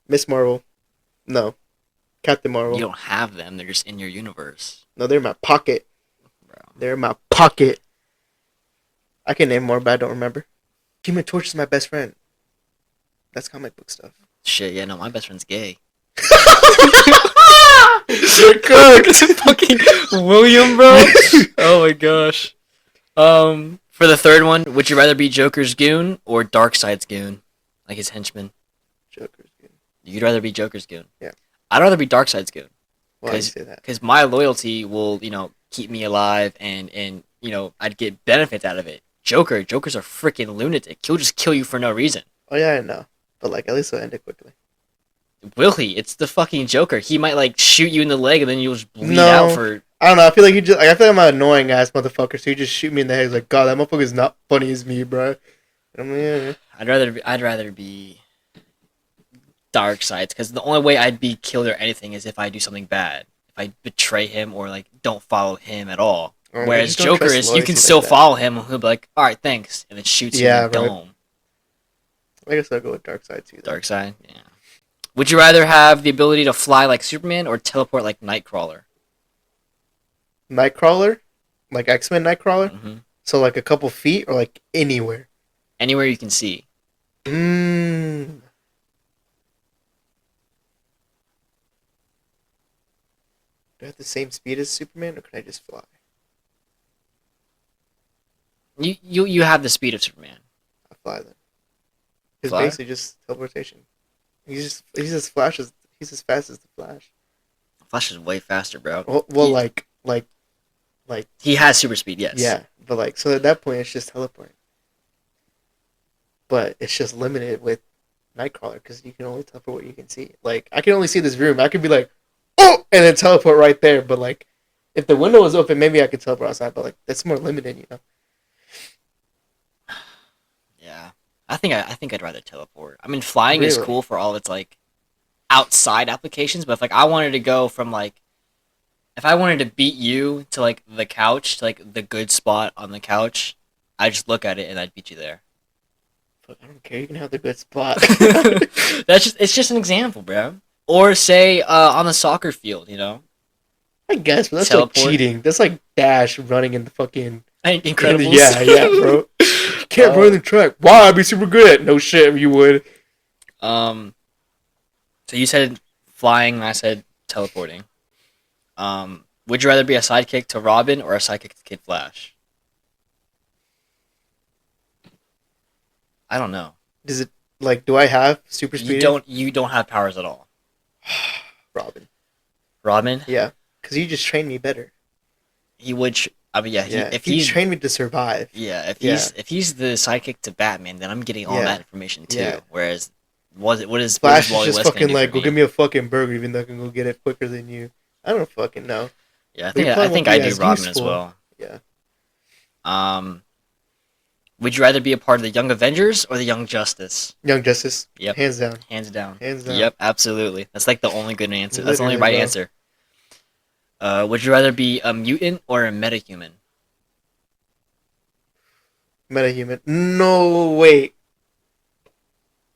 Miss Marvel. No, Captain Marvel. You don't have them. They're just in your universe. No, they're in my pocket. Bro. They're in my pocket. I can name more, but I don't remember. Human Torch is my best friend. That's comic book stuff. Shit, yeah, no, my best friend's gay. You're cooked. Fucking William, bro. Oh my gosh. For the third one, would you rather be Joker's goon or Darkseid's goon, like his henchman? Joker's good. You'd rather be Joker's goon. Yeah. I'd rather be Darkseid's goon. Why do you say that? Because my loyalty will, keep me alive, and I'd get benefits out of it. Joker's a freaking lunatic. He'll just kill you for no reason. Oh yeah, I know. But like, at least it'll end it quickly. Will he? It's the fucking Joker. He might like shoot you in the leg, and then you'll just bleed No. out for. I don't know. I feel like I feel like I'm an annoying ass motherfucker. So you just shoot me in the head. He's like, God, that motherfucker's not funny as me, bro. And I'm like, yeah. I'd rather be Darkseid, because the only way I'd be killed or anything is if I do something bad. If I betray him or like don't follow him at all. Oh, I Whereas just don't Joker trust is, you loyalty can like still that. follow him, and he'll be like, all right, thanks, and then shoots you Yeah, in the right. dome. I guess I'll go with Darkseid too. Though. Darkseid, yeah. Would you rather have the ability to fly like Superman or teleport like Nightcrawler? Nightcrawler, like X-Men Nightcrawler. Mm-hmm. So like a couple feet or like anywhere. Anywhere you can see. Mm. Do I have the same speed as Superman, or can I just fly? You have the speed of Superman. I fly then. It's Fly? basically just teleportation. He's as fast as the Flash. Flash is way faster, bro. Well, He- like He has super speed, yes. yeah, but like so at that point it's just teleporting. But it's just limited with Nightcrawler because you can only teleport what you can see. Like I can only see this room. I could be like, oh, and then teleport right there. But like, if the window was open, maybe I could teleport outside. But like, that's more limited, you know. Yeah. I think I'd rather teleport. I mean, flying is Really? cool for all its like outside applications, but if like I wanted to go from like if I wanted to beat you to like the couch, to like the good spot on the couch, I'd just look at it and I'd beat you there. Fuck, I don't care. You can have the good spot. It's just an example, bro. Or say on the soccer field, I guess, but that's Teleport. like cheating. That's like Dash running in the fucking Incredibles. Yeah, bro. You can't run the track. Why? I'd be super good at. No shit, you would. So you said flying, and I said teleporting. Would you rather be a sidekick to Robin or a sidekick to Kid Flash? I don't know. Does it like? Do I have super speed? You don't have powers at all. Robin. Robin, Yeah, because you just trained me better. he would. I mean, yeah. Yeah, If he he's trained me to survive. if Yeah. he's the sidekick to Batman, then I'm getting all Yeah. that information too. Yeah. Whereas, what is Flash Wally is just West gonna fucking do like, for go me? give me a fucking burger, even though I can go get it quicker than you. I don't fucking know. Yeah, But he I probably think won't I be do as Robin as useful. well. Yeah. Would you rather be a part of the Young Avengers or the Young Justice? Young Justice. Yep. Hands down. Hands down. Hands down. Yep, absolutely. That's like the only good answer. That's the only Literally, right bro. answer. Would you rather be a mutant or a metahuman? Metahuman. No, wait.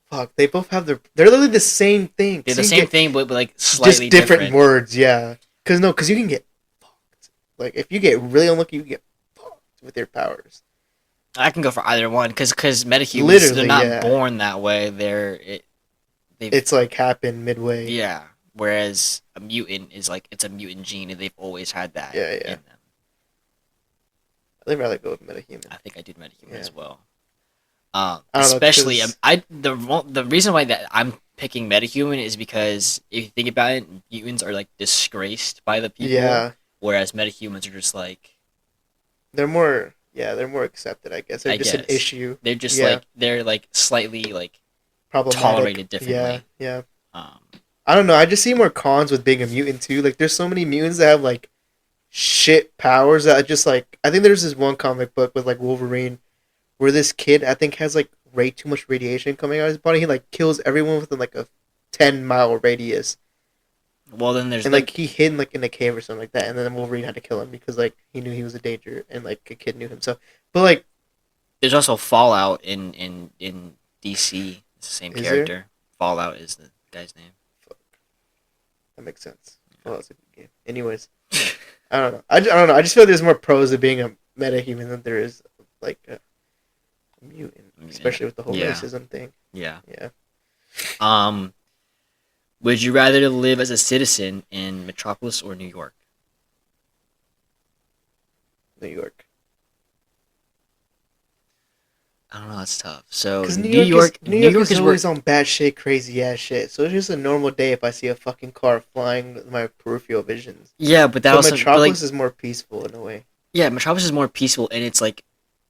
Fuck, they both have their... They're literally the same thing. They're So the you same get thing, but like slightly just different words, yeah. Because you can get fucked. Like, if you get really unlucky, you get fucked with your powers. I can go for either one because metahumans, Literally, they're not yeah. born that way. It's like happened midway. Yeah. Whereas a mutant is like it's a mutant gene and they've always had that Yeah, yeah. in them. I'd rather go with metahuman. I think I did metahuman Yeah. as well. I don't know, Especially, 'cause- the reason why that I'm picking metahuman is because if you think about it, mutants are like disgraced by the people, Yeah. whereas metahumans are just like They're more accepted, I guess. They're I just an guess. issue. they're just Yeah. like they're like slightly like Problematic. tolerated differently. Yeah. um I don't know. I just see more cons with being a mutant too. Like, there's so many mutants that have like shit powers that I just like. I think there's this one comic book with like Wolverine, where this kid I think has like way too much radiation coming out of his body. He like kills everyone within like a 10-mile radius. Well, then there's And like he hid like in a cave or something like that, and then Wolverine had to kill him because like he knew he was a danger, and like a kid knew him. So, but like, there's also Fallout in DC. It's the same Is character. there? Fallout is the guy's name. that makes sense. Well, that's a good game. Anyways, I don't know. I don't know. I just feel like there's more pros to being a metahuman than there is like a mutant, especially with the whole Yeah. racism thing. Yeah. Yeah. Would you rather live as a citizen in Metropolis or New York? New York. I don't know. That's tough. So Because New York is is always where. on bad shit, crazy ass shit. So it's just a normal day if I see a fucking car flying with my peripheral visions. Yeah, but that But also. Metropolis is more peaceful in a way. Yeah, Metropolis is more peaceful, and it's like,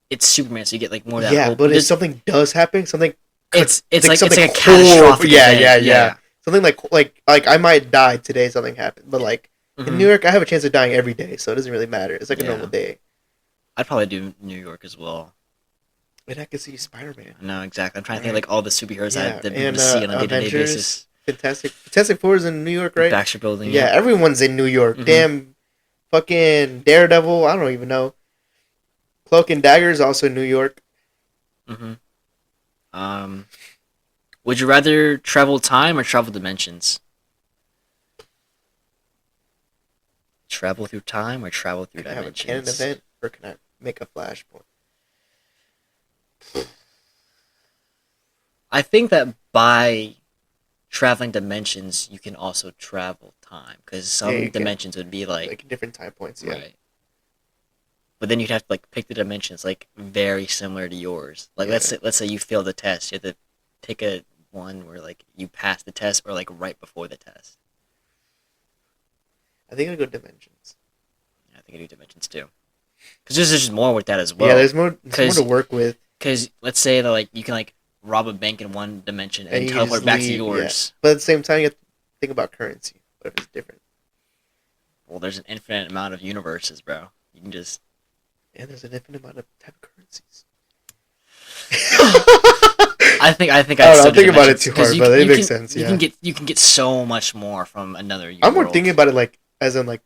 it's Superman, so you get like more of that. Yeah, hope. but if There's- something does happen, something it's like it's something like a catastrophic event. yeah. Something like I might die today. Something happened, but like Mhm. in New York, I have a chance of dying every day, so it doesn't really matter. It's like a Yeah. normal day. I'd probably do New York as well. And I can see Spider-Man, No, exactly. I'm trying to think of, like all the superheroes I have to and see on a day-to-day Avengers, basis. Fantastic Four is in New York, right? Baxter Building. Yeah, everyone's in New York. Mhm. Damn, fucking Daredevil. I don't even know. Cloak and Dagger is also in New York. Mm-hmm. Would you rather travel time or travel dimensions? Travel through time or travel through Can I have a dimensions? canon event, or can I make a flashpoint? I think that by traveling dimensions, you can also travel time because some Yeah, you can. dimensions would be Like different time points. Yeah. right. But then you'd have to like pick the dimensions like very similar to yours. Like Yeah. let's say you fail the test, you have to pick a one where like you pass the test or like right before the test. I think I'd go dimensions. Yeah, I think I do dimensions too. Because there's just more with that as well. Yeah, there's more Cause- to work with. Because let's say that like you can like rob a bank in one dimension and, And you teleport just back to leave, yours. But at the same time, you have to think about currency. What if it's different? Well, there's an infinite amount of universes, bro. You can just. And there's an infinite amount of type of currencies. I think I I'd don't know, still I'm do thinking about it dimensions, too 'cause hard, you but can- it you makes can- sense. You Yeah. can get so much more from another. I'm more world. thinking about it like as in like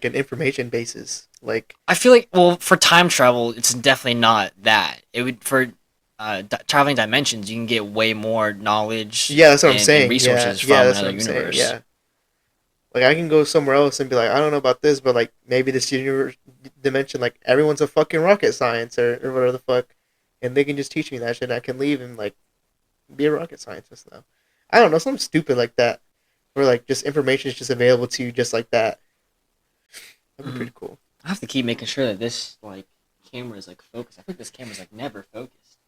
an information basis. Like I feel like for time travel, it's definitely not that. It would for traveling dimensions, you can get way more knowledge. yeah, that's what I'm and saying. resources yeah, from that's another what I'm universe. saying. Yeah. Like I can go somewhere else and be like, I don't know about this, but like maybe this universe dimension, like everyone's a fucking rocket science or whatever the fuck, and they can just teach me that shit. And I can leave and like be a rocket scientist now. I don't know, something stupid like that, where like just information is just available to you just like that. That'd be pretty cool. I have to keep making sure that this like camera is like focused. I think this camera's like never focused.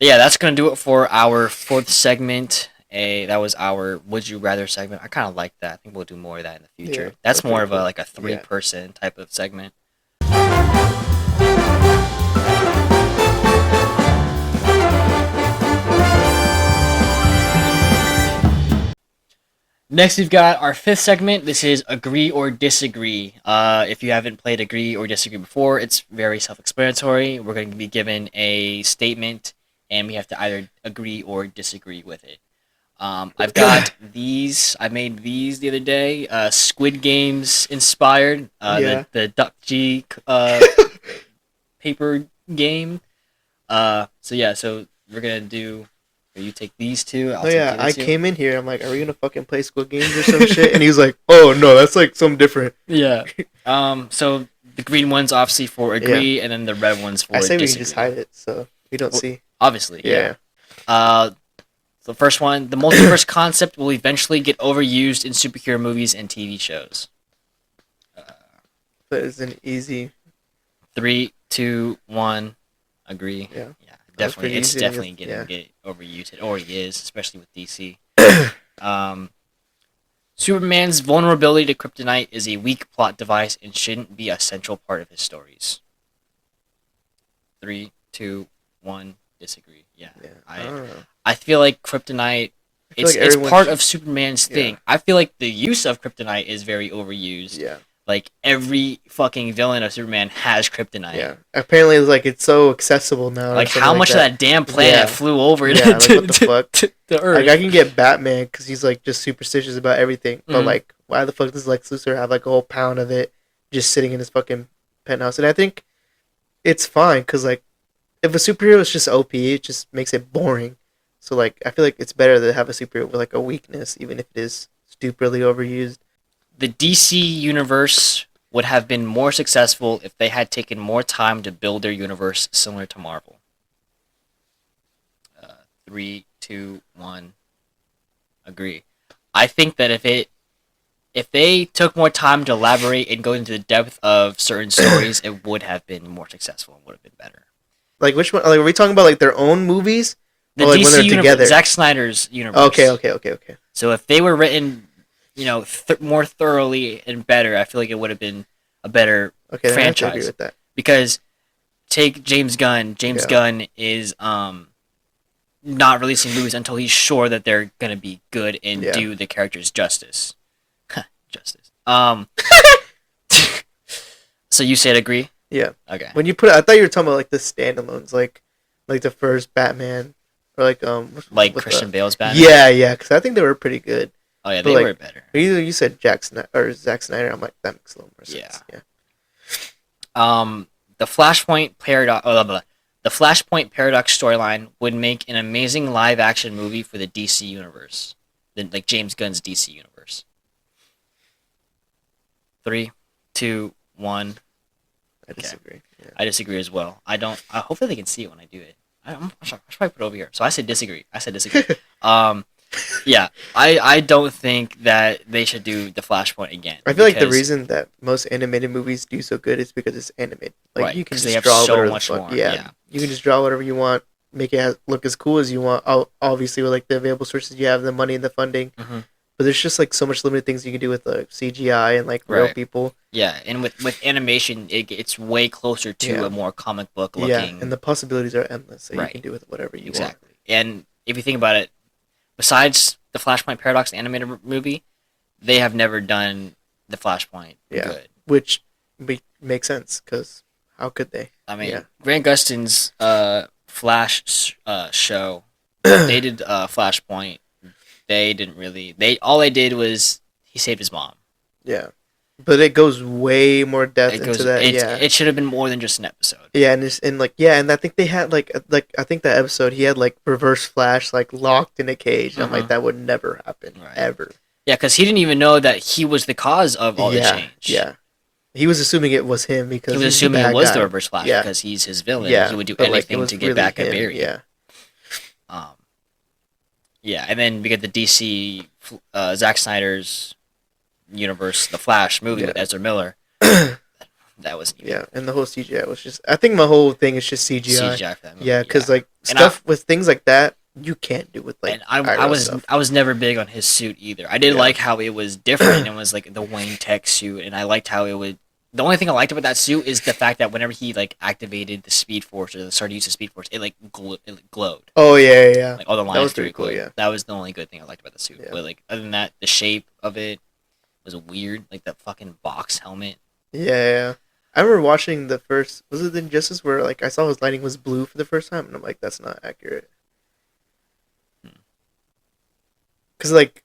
But yeah, that's gonna do it for our fourth segment. That was our Would You Rather segment. I kind of like that. I think we'll do more of that in the future. Yeah, that's that's more pretty of a cool. like a three-person type of segment. Next, we've got our fifth segment. This is Agree or Disagree. If you haven't played Agree or Disagree before, it's very self-explanatory. We're going to be given a statement, and we have to either agree or disagree with it. I've got these. I made these the other day. Squid Games inspired. Yeah. The Duck G paper game. So we're gonna do. You take these two. I'll Oh take yeah, the other I two. came in here. I'm like, are we gonna fucking play Squid Games or some shit? And he was like, oh no, that's like something different. Yeah. So the green one's obviously for agree, and then the red one's for I say we disagree. can just hide it so we don't Well, see. Obviously, Yeah. The first one, the multiverse concept will eventually get overused in superhero movies and TV shows. But it's an easy. 3, 2, 1, agree. Yeah. Definitely. pretty It's easy, I definitely guess, getting yeah. get overused. It already is, especially with DC. Superman's vulnerability to kryptonite is a weak plot device and shouldn't be a central part of his stories. 3, 2, 1, disagree. Yeah. Yeah. I don't know. I feel like kryptonite it's part of Superman's thing. I feel like the use of kryptonite is very overused. Yeah. Like every fucking villain of Superman has kryptonite. Yeah. Apparently, it's so accessible now. Like how much of that damn planet flew over what the fuck? to Earth? Like I can get Batman because he's like just superstitious about everything. But like, why the fuck does Lex Luthor have like a whole pound of it just sitting in his fucking penthouse? And I think it's fine because like if a superhero is just OP, it just makes it boring. So like I feel like it's better to have a superhero with like a weakness, even if it is stupidly overused. The DC universe would have been more successful if they had taken more time to build their universe similar to Marvel. 3, 2, 1. Agree. I think that if they took more time to elaborate and go into the depth of certain stories, it would have been more successful and would have been better. Like which one? Like are we talking about like their own movies? The or, like, DC when they're universe, together? Zack Snyder's universe. Okay. So if they were written, more thoroughly and better, I feel like it would have been a better franchise. I have to agree with that. Because take James Gunn. James Gunn is not releasing movies until he's sure that they're gonna be good and do the characters justice. Justice. So you said agree? Yeah. Okay. When you I thought you were talking about like the standalones, like the first Batman, or like Christian Bale's Batman. Yeah, because I think they were pretty good. Oh yeah, they were better. Either you said Zack Snyder. I'm like, that makes a little more sense. Yeah. The Flashpoint paradox. The Flashpoint paradox storyline would make an amazing live-action movie for the DC universe, like James Gunn's DC universe. 3, 2, 1. I disagree. Yeah. I disagree as well. Hopefully they can see it when I do it. I should probably put it over here. So I said disagree. Yeah, I don't think that they should do the Flashpoint again. I feel like the reason that most animated movies do so good is because it's animated. Like right, you can they just have draw so whatever much the fuck. more. Yeah, you can just draw whatever you want, make it look as cool as you want. Obviously, with like the available sources you have, the money and the funding. Mm-hmm. But there's just like so much limited things you can do with like CGI and like real people. Yeah, and with animation, it's way closer to a more comic book looking. Yeah, and the possibilities are endless. So you can do with whatever you want. Exactly. And if you think about it, besides the Flashpoint Paradox animated movie, they have never done the Flashpoint good. Which makes sense, because how could they? I mean, Grant Gustin's Flash show, they did Flashpoint. They didn't really. All they did was he saved his mom. Yeah, but it goes way more depth into that. It should have been more than just an episode. Yeah, and I think they had like I think that episode he had like Reverse Flash like locked in a cage. I'm like, that would never happen ever. Yeah, because he didn't even know that he was the cause of all the change. Yeah, he was assuming it was him because he was assuming it was the Reverse Flash because he's his villain. Yeah, he would do anything to get back at Barry. Yeah. Yeah, and then we get the DC Zack Snyder's universe, the Flash movie with Ezra Miller. That was and the whole CGI was just. I think my whole thing is just CGI. CGI for that movie. Yeah, because like stuff with things like that you can't do with like. And I was never big on his suit either. I did like how it was different. It was like the Wayne Tech suit, and I liked how it would. The only thing I liked about that suit is the fact that whenever he like activated the Speed Force or started to use the Speed Force, it like glowed. Oh yeah. Like all the lines that was pretty cool. Yeah, that was the only good thing I liked about the suit. Yeah. But like other than that, the shape of it was weird. Like that fucking box helmet. Yeah. I remember watching the first. Was it the Injustice where like I saw his lighting was blue for the first time, and I'm like, that's not accurate. Because like,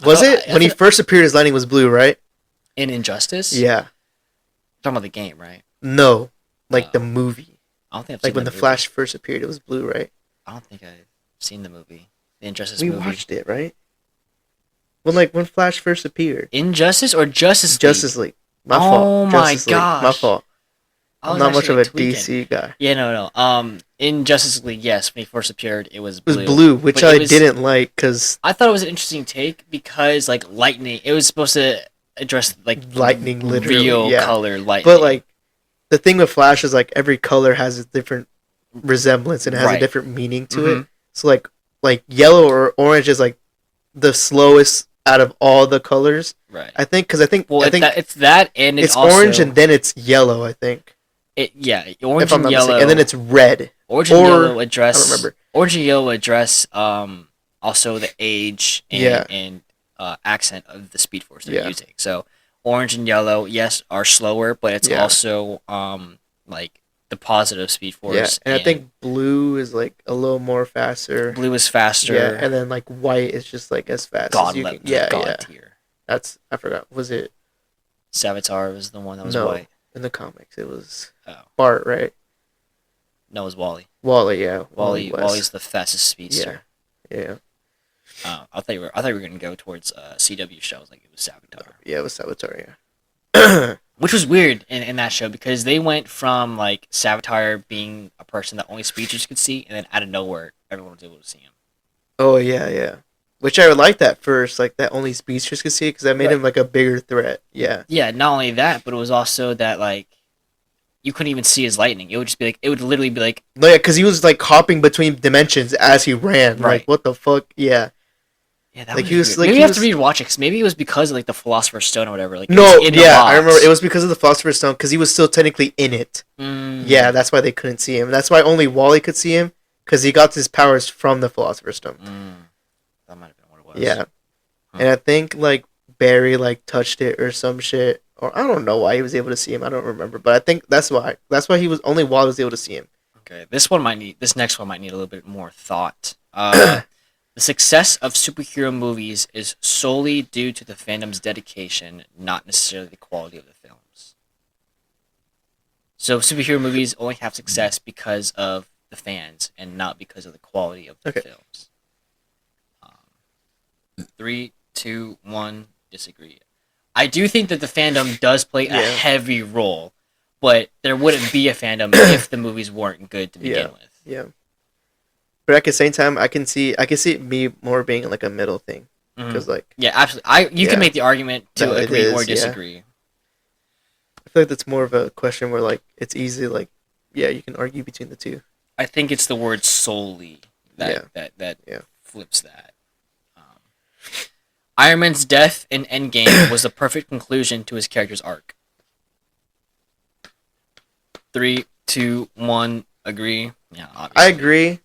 when he first appeared, his lighting was blue, right? In Injustice. Yeah. Talking about the game, right? No, like the movie. I don't think I've like seen when the Flash first appeared, it was blue, right? I don't think I've seen the movie. The Injustice movie. We watched it, right? When Flash first appeared. Injustice or Justice League? Justice League. My fault. Oh my gosh. My fault. I'm not much of a DC guy. Yeah, no. In Justice League, yes, when he first appeared, it was blue. It was blue, which I didn't like because I thought it was an interesting take because like lightning. It was supposed to address like lightning, literally, real color lightning. But like the thing with Flash is like every color has a different resemblance and it has a different meaning to it. So like yellow or orange is like the slowest out of all the colors. Right. I think it's that and it's also orange and then it's yellow. I think. Orange and yellow, and then it's red. Orange and yellow address. I don't remember. Orange and yellow address also the age and, Yeah. accent of the Speed Force they're Yeah. using. So orange and yellow, yes, are slower, but it's Yeah. also like the positive Speed Yeah, Force. and I think blue is like a little more faster. blue is faster. Yeah, and then like white is just like as fast God as you level, can. Yeah, God yeah. tier. That's I forgot. Was it Savitar was the one that was no white. in the comics? It was Oh, Bart, right? no, it was Wally. Wally, yeah. West. Wally's the fastest speedster. Yeah. I thought you were gonna go towards CW shows like it was Savitar. Yeah, it was Savitar, yeah. Which was weird in that show because they went from like Savitar being a person that only speedsters could see, and then out of nowhere, everyone was able to see him. Oh, yeah. Which I would like that first, like that only speedsters could see, because that made him like a bigger threat. Yeah. Yeah, not only that, but it was also that like you couldn't even see his lightning. It would just be like it would literally be like No, yeah, because he was like hopping between dimensions as he ran. Right. Like, what the fuck? Yeah. yeah, that Like, was he was- weird. like, Maybe he you have was- to rewatch it because maybe it was because of like the Philosopher's Stone or whatever. Like No, it's in the yeah, box. I remember it was because of the Philosopher's Stone, because he was still technically in it. Mm. Yeah, that's why they couldn't see him. That's why only Wally could see him, because he got his powers from the Philosopher's Stone. That might have been what it was. Yeah. Huh. And I think like Barry like touched it or some shit, or I don't know why he was able to see him. I don't remember, but I think that's why. That's why he was only Wally was able to see him. Okay, this next one might need a little bit more thought. The success of superhero movies is solely due to the fandom's dedication, not necessarily the quality of the films. So superhero movies only have success because of the fans and not because of the quality of the Okay. films. 3, 2, 1, disagree. I do think that the fandom does play a Yeah. heavy role, but there wouldn't be a fandom if the movies weren't good to begin with. Yeah. But at the same time, I can see it me more being like a middle thing, Mhm. because like Yeah, absolutely. You Yeah. can make the argument to No, it agree or is, yeah. disagree. I feel like that's more of a question where like it's easy, like yeah, you can argue between the two. I think it's the word solely that Yeah. flips that. Iron Man's death in Endgame was the perfect conclusion to his character's arc. 3, 2, 1, agree. Yeah, obviously. I agree.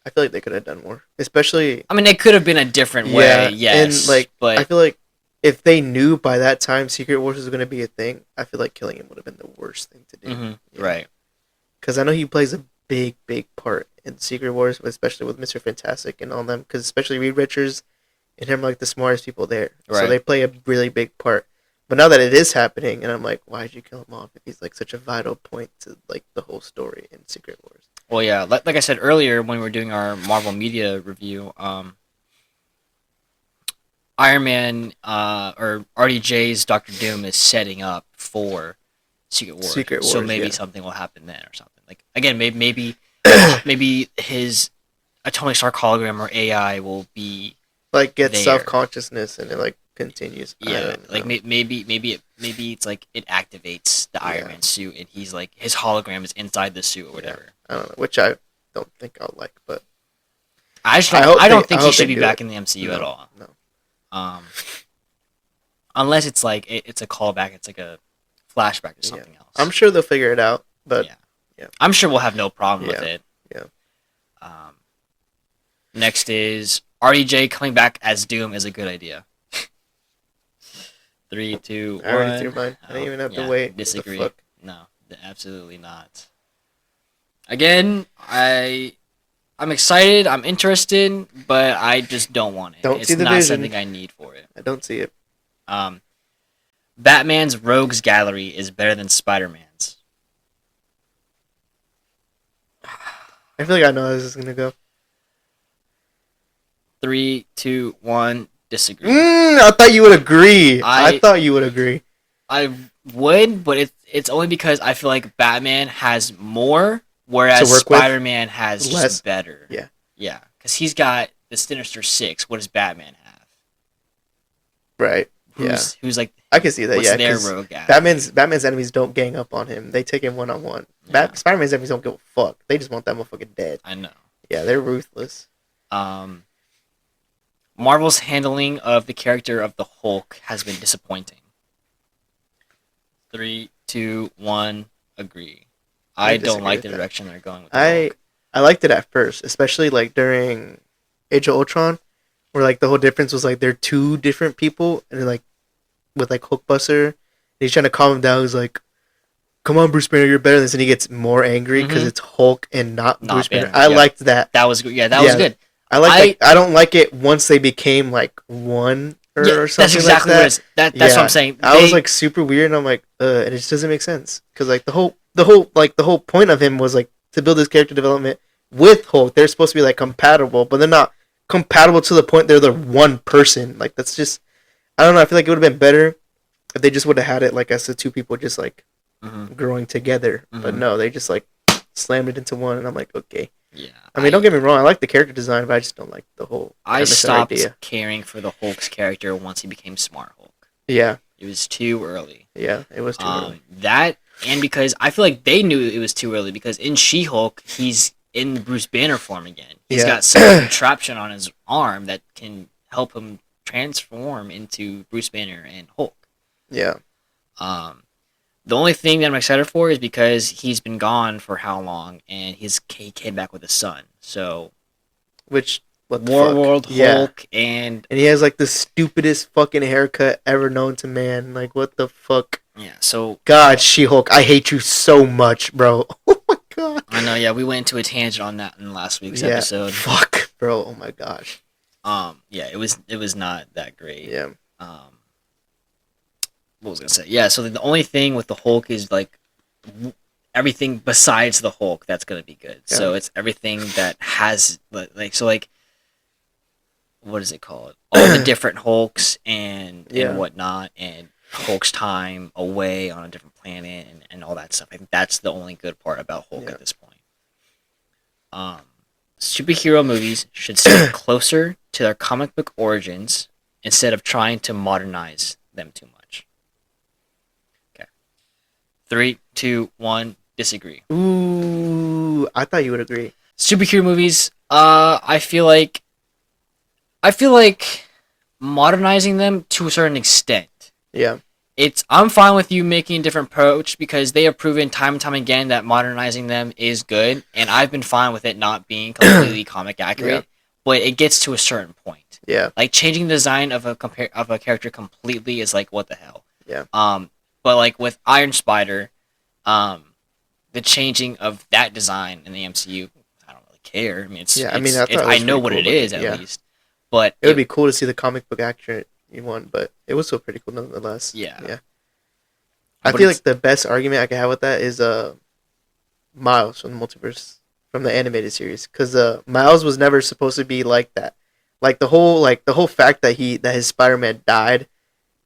I feel like they could have done more, especially I mean, it could have been a different way, yes. and like but I feel like if they knew by that time Secret Wars was going to be a thing, I feel like killing him would have been the worst thing to do. Mhm, Yeah. right. Because I know he plays a big part in Secret Wars, especially with Mr. Fantastic and all them. Because especially Reed Richards and him, are like the smartest people there, so Right. they play a really big part. But now that it is happening, and I'm like, why'd you kill him off if he's like such a vital point to like the whole story in Secret Wars? Well, yeah, like I said earlier when we were doing our Marvel Media review, Iron Man or RDJ's Doctor Doom is setting up for Secret Wars. Secret So Wars, maybe yeah. something will happen then or something. Like again, maybe his a Tony Stark hologram or AI will be Like gets There. self consciousness and it like continues. I yeah, don't like know. maybe it's like it activates the Iron Yeah. Man suit and he's like his hologram is inside the suit or whatever. I don't know, which I don't think I'll like, but I just I don't, hope I don't they- think I he hope should they be do back it. in the MCU no, at all. No. Unless it's like it's a callback, it's like a flashback to something else. I'm sure they'll figure it out, but Yeah. I'm sure we'll have no problem with Yeah, it. yeah. Next is RDJ coming back as Doom is a good idea. 3, 2, 1. I already threw mine. I didn't even have to wait. What the Disagree. fuck? No, absolutely not. Again, I'm excited. I'm interested, but I just don't want it. Don't It's see the not vision. something I need for it. I don't see it. Batman's Rogues Gallery is better than Spider-Man's. I feel like I know how this is gonna go. 3, 2, 1. Disagree. I thought you would agree. I- I thought you would agree. I would, but it's only because I feel like Batman has more, whereas To work with? Spider-Man has Less. just better. Yeah. Yeah, because he's got the Sinister Six. What does Batman have? Right. Yeah. Who's like I can see that. what's Yeah. their 'Cause rogue gallery? Batman's enemies don't gang up on him. They take him one on one. Yeah. Spider-Man's enemies don't give a fuck. They just want that motherfucker dead. I know. Yeah, they're ruthless. Marvel's handling of the character of the Hulk has been disappointing. 3, 2, 1. Agree. I don't disagree like with the that. direction they're going with the I Hulk. liked it at first, especially like during Age of Ultron, where like the whole difference was like they're two different people, and like with like Hulkbuster, he's trying to calm him down. He's like, "Come on, Bruce Banner, you're better than this," and he gets more angry because it's Hulk and not Bruce Banner. I liked that. That was good. Yeah, that was good. I don't like it once they became like one or something. That's exactly like what it is. That's what I'm saying. I was like super weird, and I'm like, and it just doesn't make sense because like the whole point of him was like to build his character development with Hulk. They're supposed to be like compatible, but they're not compatible to the point they're the one person. Like that's just, I don't know. I feel like it would have been better if they just would have had it like as the two people just like growing together. But no, they just like slammed it into one, and I'm like, okay. Yeah. I mean, don't get me wrong. I like the character design, but I just don't like the whole. I stopped caring for the Hulk's character once he became Smart Hulk. Yeah. It was too early. Yeah, it was too early. That, and because I feel like they knew it was too early, because in She-Hulk, he's in Bruce Banner form again. He's got some contraption on his arm that can help him transform into Bruce Banner and Hulk. Yeah. The only thing that I'm excited for is because he's been gone for how long, and he came back with a son. So, World Hulk, and he has like the stupidest fucking haircut ever known to man. Like, what the fuck? Yeah. So, God, She-Hulk, I hate you so much, bro. Oh my god. I know. Yeah, we went into a tangent on that in last week's episode. Fuck, bro. Oh my gosh. Yeah, it was not that great. Yeah. What was I gonna say? Yeah, so the only thing with the Hulk is like everything besides the Hulk that's gonna be good. Yeah. So it's everything that has what is it called? All the different Hulks and whatnot, and Hulk's time away on a different planet and all that stuff. I think that's the only good part about Hulk at this point. Superhero movies should stay closer to their comic book origins instead of trying to modernize them too much. 3, 2, 1, disagree. Ooh, I thought you would agree. Superhero movies, I feel like modernizing them to a certain extent. Yeah. I'm fine with you making a different approach because they have proven time and time again that modernizing them is good, and I've been fine with it not being completely comic accurate, but it gets to a certain point. Yeah. Like changing the design of a character completely is like, what the hell? Yeah. But like with Iron Spider, the changing of that design in the MCU, I don't really care. I mean, I know what it is at least. But it would be cool to see the comic book accurate one, but it was still pretty cool nonetheless. Yeah. I feel like the best argument I can have with that is Miles from the Multiverse, from the animated series, because Miles was never supposed to be like that. Like the whole fact that his Spider-Man died.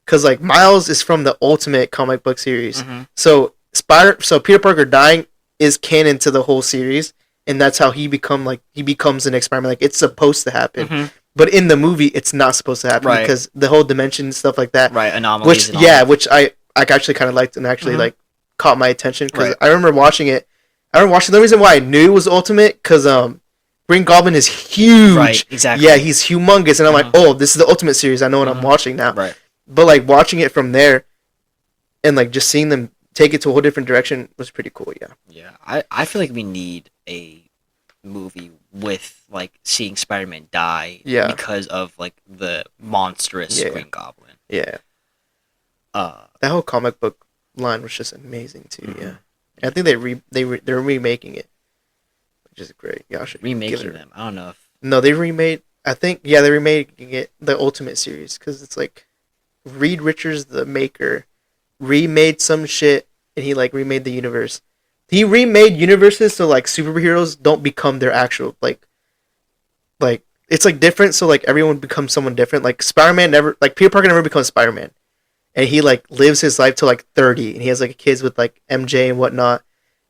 Because like Miles is from the Ultimate comic book series, so Peter Parker dying is canon to the whole series, and that's how he becomes an Spider-Man. Like it's supposed to happen, but in the movie it's not supposed to happen because the whole dimension and stuff like that, anomalies. Which I actually kind of liked and actually like caught my attention because I remember watching it. The reason why I knew it was Ultimate because Green Goblin is huge, right? Exactly. Yeah, he's humongous, and I'm like, oh, this is the Ultimate series. I know what I'm watching now, right? But like watching it from there, and like just seeing them take it to a whole different direction was pretty cool. Yeah. I feel like we need a movie with like seeing Spider-Man die. Yeah. Because of like the monstrous Green Goblin. Yeah. That whole comic book line was just amazing too. Yeah. And I think they're remaking it, which is great. Y'all should remaking them. I don't know if they remade. I think they're remaking it the Ultimate series because it's like. Reed Richards, the maker, remade some shit, and he like remade the universe. He remade universes so like superheroes don't become their actual like it's like different. So like everyone becomes someone different. Like Peter Parker never becomes Spider-Man, and he like lives his life till like 30, and he has like kids with like MJ and whatnot.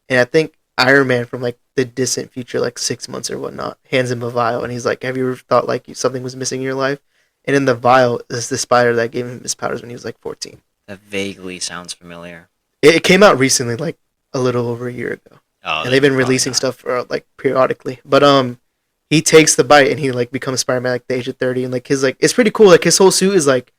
And I think Iron Man from like the distant future, like 6 months or whatnot, hands him a vial, and he's like, "Have you ever thought like something was missing in your life?" And in the vial is the spider that gave him his powers when he was like 14. That vaguely sounds familiar. It came out recently, like a little over a year ago. Oh, and they've been releasing stuff like periodically. But he takes the bite and he like becomes Spider-Man like the age of 30, and like his like it's pretty cool. Like his whole suit is like.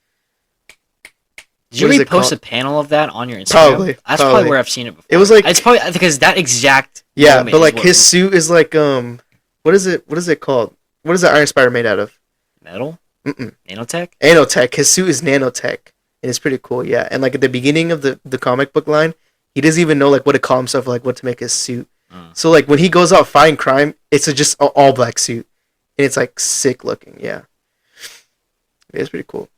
Did you repost a panel of that on your Instagram? Probably. That's probably where I've seen it before. It was like it's probably because that exact. Yeah, but like his suit is like what is it called? What is the Iron Spider made out of? Metal. Nanotech? Nanotech. His suit is nanotech, and it's pretty cool. Yeah, and like at the beginning of the comic book line, he doesn't even know like what to call himself, like what to make his suit. So like when he goes out fighting crime, it's just an all black suit, and it's like sick looking. Yeah, it's pretty cool.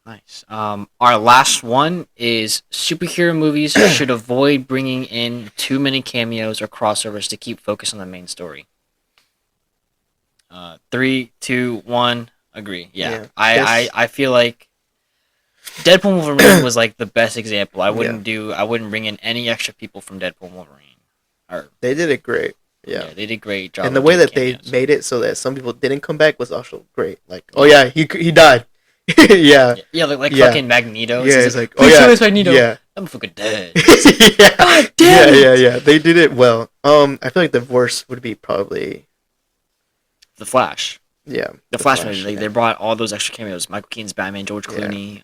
Nice. Our last one is superhero movies should avoid bringing in too many cameos or crossovers to keep focus on the main story. 3, 2, 1. Agree. Yeah. I feel like Deadpool and Wolverine was like the best example. I wouldn't bring in any extra people from Deadpool and Wolverine. They did it great. Yeah, they did a great job. And the way that cameos. They made it so that some people didn't come back was also great. Like, oh yeah, he died. Yeah, like fucking Magneto. Yeah, it's like, oh yeah, Magneto. Yeah, I'm fucking dead. Yeah, God damn it. Yeah. They did it well. I feel like the worst would be probably The Flash. Yeah, the Flash movie. They brought all those extra cameos: Michael Keaton's Batman, George Clooney,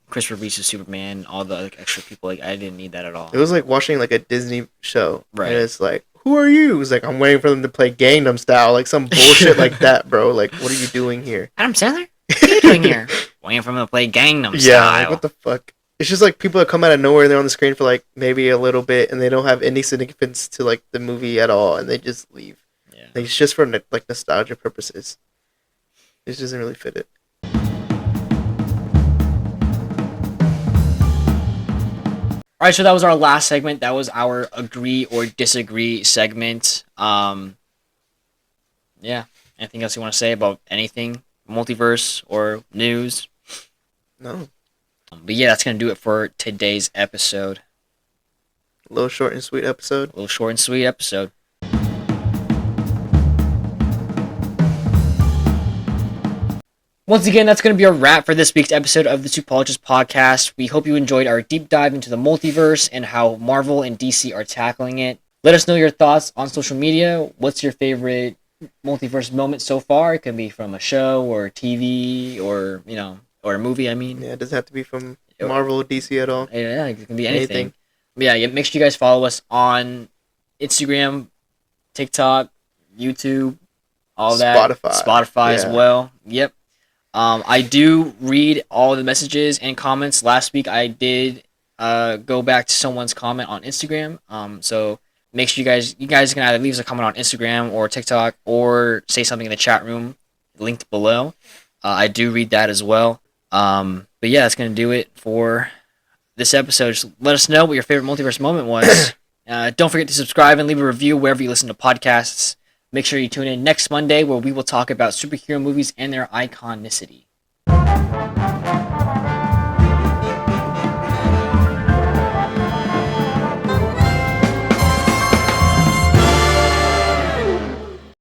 Christopher Reeve's Superman, all the like, extra people. Like I didn't need that at all. It was like watching like a Disney show, right? And it's like, who are you? It's like I'm waiting for them to play Gangnam Style, like some bullshit like that, bro. Like, what are you doing here? Adam Sandler, what are you doing here? Waiting for them to play Gangnam Style. Yeah, like, what the fuck? It's just like people that come out of nowhere and they're on the screen for like maybe a little bit, and they don't have any significance to like the movie at all, and they just leave. Yeah, like, it's just for like nostalgia purposes. It just doesn't really fit it. Alright, so that was our last segment. That was our agree or disagree segment. Yeah. Anything else you want to say about anything? Multiverse or news? No. But yeah, that's going to do it for today's episode. A little short and sweet episode. Once again, that's going to be a wrap for this week's episode of the Supeologists Podcast. We hope you enjoyed our deep dive into the multiverse and how Marvel and DC are tackling it. Let us know your thoughts on social media. What's your favorite multiverse moment so far? It can be from a show or TV or, or a movie, I mean. Yeah, it doesn't have to be from Marvel or DC at all. Yeah, it can be anything. Yeah, make sure you guys follow us on Instagram, TikTok, YouTube, all that. Spotify as well. Yep. I do read all the messages and comments. Last week I did go back to someone's comment on Instagram. So make sure you guys can either leave us a comment on Instagram or TikTok or say something in the chat room linked below. I do read that as well. But yeah, that's going to do it for this episode. Just let us know what your favorite multiverse moment was. Don't forget to subscribe and leave a review wherever you listen to podcasts. Make sure you tune in next Monday where we will talk about superhero movies and their iconicity.